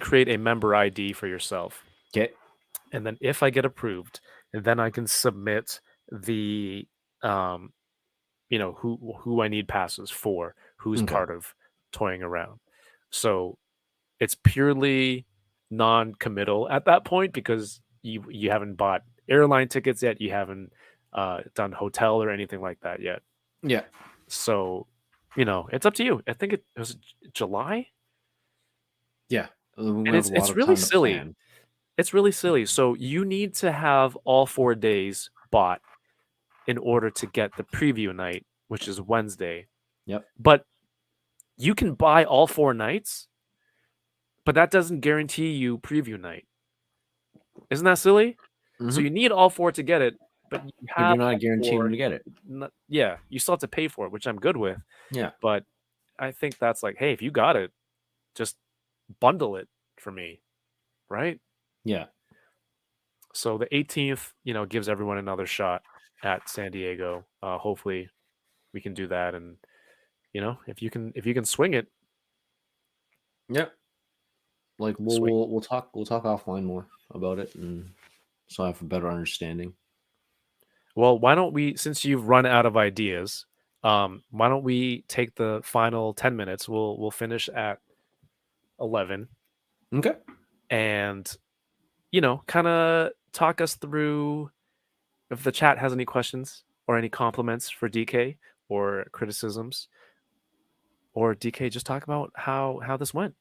create a member ID for yourself. Okay. And then if I get approved, then I can submit the who I need passes for, who's part of toying around. So it's purely non-committal at that point because you haven't bought airline tickets yet, you haven't done hotel or anything like that yet. Yeah. So it's up to you. I think it was July. Yeah. And it's really silly. It's really silly. So you need to have all 4 days bought in order to get the preview night, which is Wednesday. Yep. But you can buy all 4 nights, but that doesn't guarantee you preview night. Isn't that silly? Mm-hmm. So you need all 4 to get it, but you're not guaranteed to get it. You still have to pay for it, which I'm good with. Yeah. But I think that's like, hey, if you got it, just bundle it for me, right? Yeah. So the 18th, gives everyone another shot at San Diego. Hopefully we can do that. And, if you can swing it. Yeah. Like we'll talk offline more about it, and so I have a better understanding. Well, why don't we, since you've run out of ideas, why don't we take the final 10 minutes? We'll finish at 11. Okay. And, kind of talk us through if the chat has any questions or any compliments for DK or criticisms, or DK, just talk about how this went.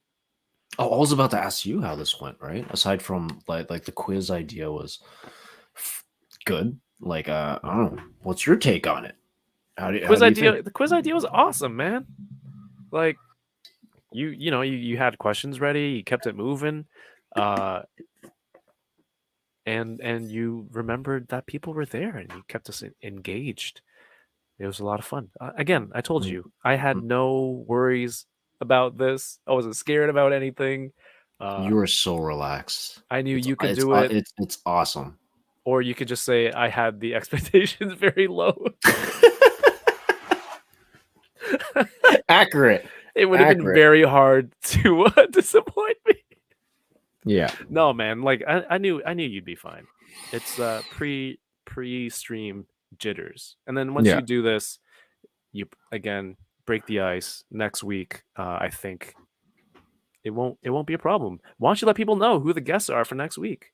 Oh, I was about to ask you how this went, right? Aside from like the quiz idea was good. Like, I don't know. What's your take on it? The quiz idea was awesome, man. Like, you had questions ready. You kept it moving. and you remembered that people were there, and you kept us engaged. It was a lot of fun. Again, I told you, I had no worries about this. I wasn't scared about anything. You were so relaxed. I knew you could It's do it, it's awesome. or you could just say I had the expectations very low. Accurate. It would have been very hard to disappoint me. Yeah. No, man. Like I knew you'd be fine. It's pre-stream jitters, and then once you do this, you again break the ice. Next week, I think it won't be a problem. Why don't you let people know who the guests are for next week?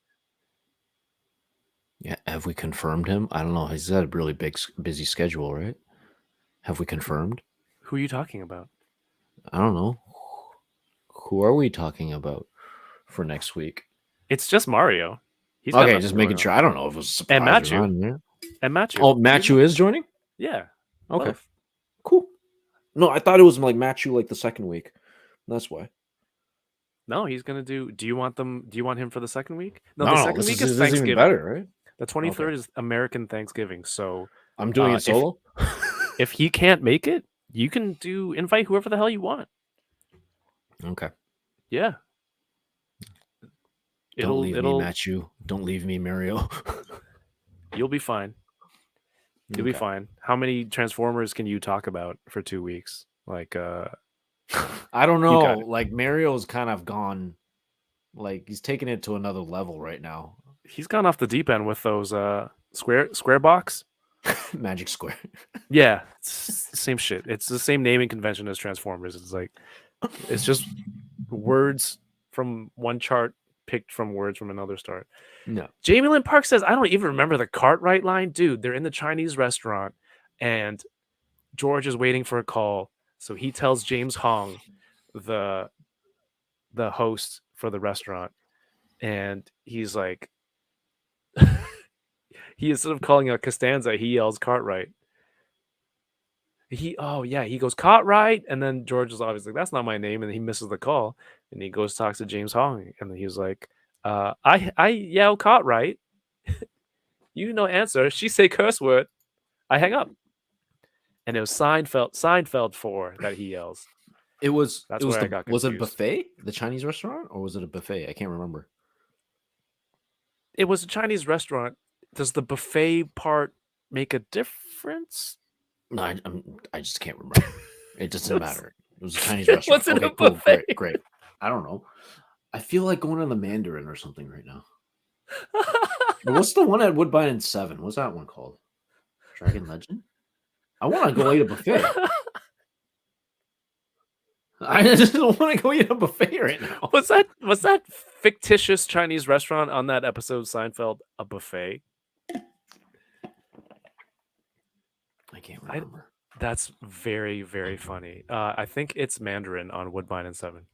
Yeah. Have we confirmed him? I don't know. He's got a really busy schedule, right? Have we confirmed? Who are you talking about? I don't know. Who are we talking about for next week? It's just Mario. He's okay, just making sure. I don't know if it was a surprise and Matthew. or not. And Matthew. Oh, Matthew is joining? Yeah. Okay. Both. Cool. No, I thought it was like Matthew like the second week. That's why. No, he's gonna do. Do you want him for the second week? No, the second week is Thanksgiving. Even better, right? The 23rd is American Thanksgiving. So I'm doing it solo. If he can't make it, you can invite whoever the hell you want. Okay. Yeah. Don't leave me, Matthew. Don't leave me, Mario. You'll be fine. You'll be fine. How many Transformers can you talk about for 2 weeks? Like, I don't know. Like Mario's kind of gone. Like he's taking it to another level right now. He's gone off the deep end with those square box. Magic Square. Yeah, it's the same shit. It's the same naming convention as Transformers. It's like it's just words from one chart picked from words from another start. No. Jamie Lynn Park says, I don't even remember the Cartwright line. Dude, they're in the Chinese restaurant and George is waiting for a call. So he tells James Hong, the host for the restaurant, and he's like, he instead of calling out Costanza, he yells Cartwright. He goes Cartwright, and then George is obviously like, that's not my name, and he misses the call, and he goes talks to James Hong, and then he was like, I yell Cartwright, you know answer. She say curse word, I hang up, and it was Seinfeld 4 that he yells. It was. That's where I got confused. Was it a buffet, the Chinese restaurant, or was it a buffet? I can't remember. It was a Chinese restaurant. Does the buffet part make a difference? No, I just can't remember. It doesn't matter. It was a Chinese restaurant. What's in a buffet? Cool, great. I don't know. I feel like going to the Mandarin or something right now. What's the one at Woodbine and 7? What's that one called? Dragon Legend? I want to go eat a buffet. I just don't want to go eat a buffet right now. Was that fictitious Chinese restaurant on that episode Seinfeld a buffet? I can't remember. That's very, very funny. I think it's Mandarin on Woodbine and 7.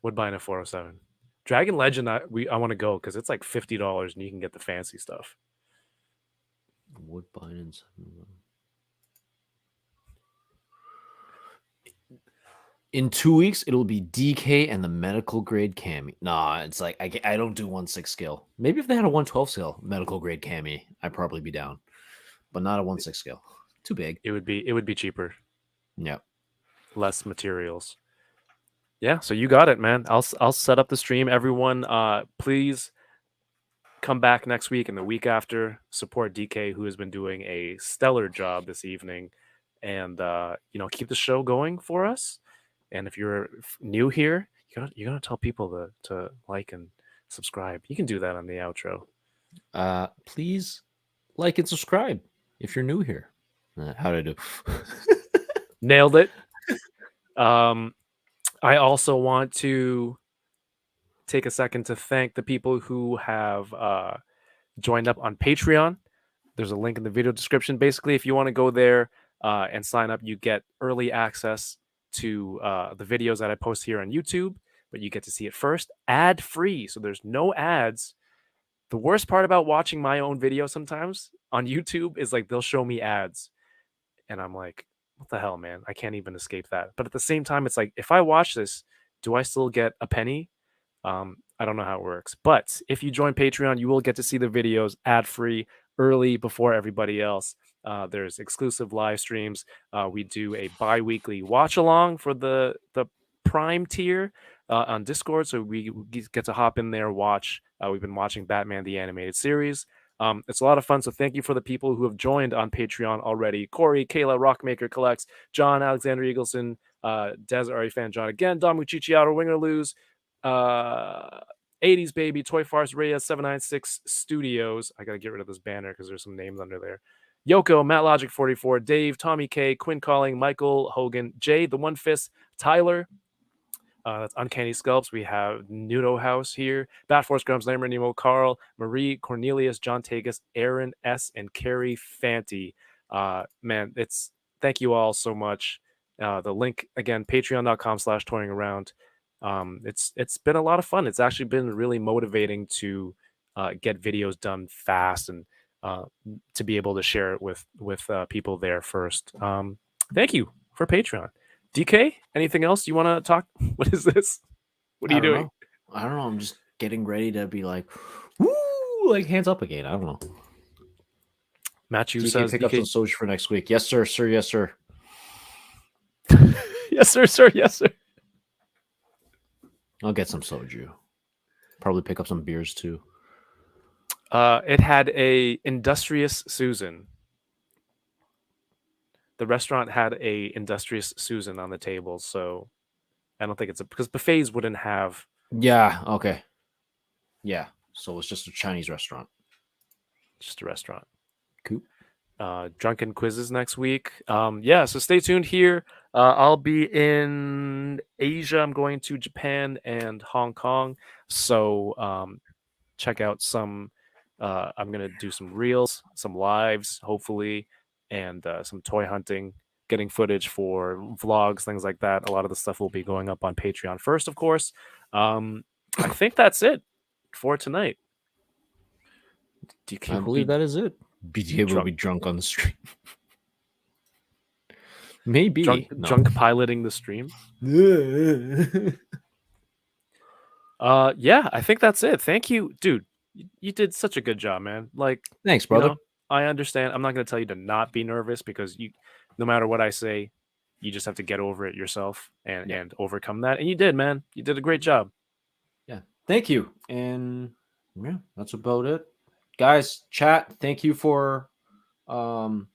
Woodbine at 407. Dragon Legend, I want to go because it's like $50 and you can get the fancy stuff. Woodbine and 7. In 2 weeks, it'll be DK and the medical grade cami. Nah, it's like I don't do 1/6 scale. Maybe if they had a 1/12 scale medical grade cami, I'd probably be down, but not a 1/6 scale. Too big. It would be cheaper. Yeah, less materials. Yeah, so you got it, man. I'll set up the stream. Everyone, please come back next week and the week after. Support DK, who has been doing a stellar job this evening, and keep the show going for us. And if you're new here, you gotta tell people to like and subscribe. You can do that on the outro. Please like and subscribe if you're new here. How'd I do? Nailed it. I also want to take a second to thank the people who have joined up on Patreon. There's a link in the video description. Basically, if you want to go there and sign up, you get early access to the videos that I post here on YouTube, but you get to see it first, ad-free. So there's no ads. The worst part about watching my own video sometimes on YouTube is like they'll show me ads. And I'm like, what the hell, man? I can't even escape that. But at the same time, it's like, if I watch this, do I still get a penny? I don't know how it works. But if you join Patreon, you will get to see the videos ad-free early before everybody else. There's exclusive live streams. We do a bi-weekly watch along for the Prime tier on Discord, so we get to hop in there, watch. We've been watching Batman the Animated Series. It's a lot of fun, so thank you for the people who have joined on Patreon already. Corey, Kayla, Rockmaker Collects, John, Alexander Eagleson, Des Ari Fan John again, Dom Muchichiato, Win or Lose, 80s Baby, Toy Farce, Reyes, 796 Studios. I gotta get rid of this banner because there's some names under there. Yoko, Matt Logic 44, Dave, Tommy K, Quinn Calling, Michael Hogan, Jay, The One Fist, Tyler. That's Uncanny Sculpts. We have Nudo House here. Bat Force Grumps, Lamber Nemo, Carl, Marie, Cornelius, John Tagus, Aaron S, and Carrie Fanti. Man, thank you all so much. The link again, patreon.com/touringaround. It's been a lot of fun. It's actually been really motivating to get videos done fast and to be able to share it with people there first. Thank you for Patreon. DK, anything else you want to talk? What is this? What are you doing? I don't know. I'm just getting ready to be like, woo, like hands up again. I don't know. Matthew DK, says, pick up some soju for next week. Yes, sir. Sir, yes, sir. Yes, sir, sir. Yes, sir. I'll get some soju. Probably pick up some beers too. It had a Industrious Susan. The restaurant had a Industrious Susan on the table, so I don't think it's because buffets wouldn't have. Yeah. Okay. Yeah. So it's just a Chinese restaurant. Just a restaurant. Cool. Drunken quizzes next week. Yeah, so stay tuned here. I'll be in Asia. I'm going to Japan and Hong Kong. So check out some. I'm gonna do some reels, some lives, hopefully, and some toy hunting, getting footage for vlogs, things like that. A lot of the stuff will be going up on Patreon first, of course. I think that's it for tonight. I believe that is it. BJ will be drunk on the stream. Maybe drunk piloting the stream. Yeah, I think that's it. Thank you, dude. You did such a good job, man. Like, thanks, brother. You know, I understand. I'm not going to tell you to not be nervous because no matter what I say, you just have to get over it yourself and overcome that. And you did, man. You did a great job. Yeah. Thank you. And yeah, that's about it. Guys, chat, thank you for bearing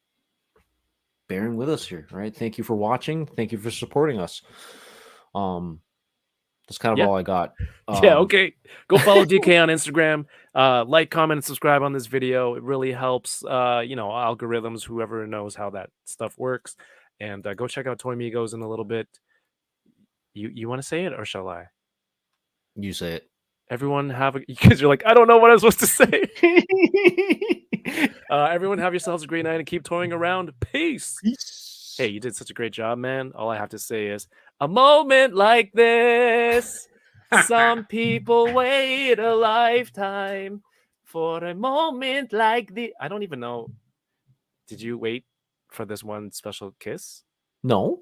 with us here, right? Thank you for watching. Thank you for supporting us. That's kind of all I got. Yeah, okay. Go follow DK on Instagram. Like, comment, and subscribe on this video. It really helps, algorithms, whoever knows how that stuff works. And go check out Toy Migos in a little bit. You want to say it or shall I? You say it. Everyone because you're like, I don't know what I'm supposed to say. Everyone have yourselves a great night and keep touring around. Peace. Hey, you did such a great job, man. All I have to say is, a moment like this, some people wait a lifetime for a moment like I don't even know. Did you wait for this one special kiss? No.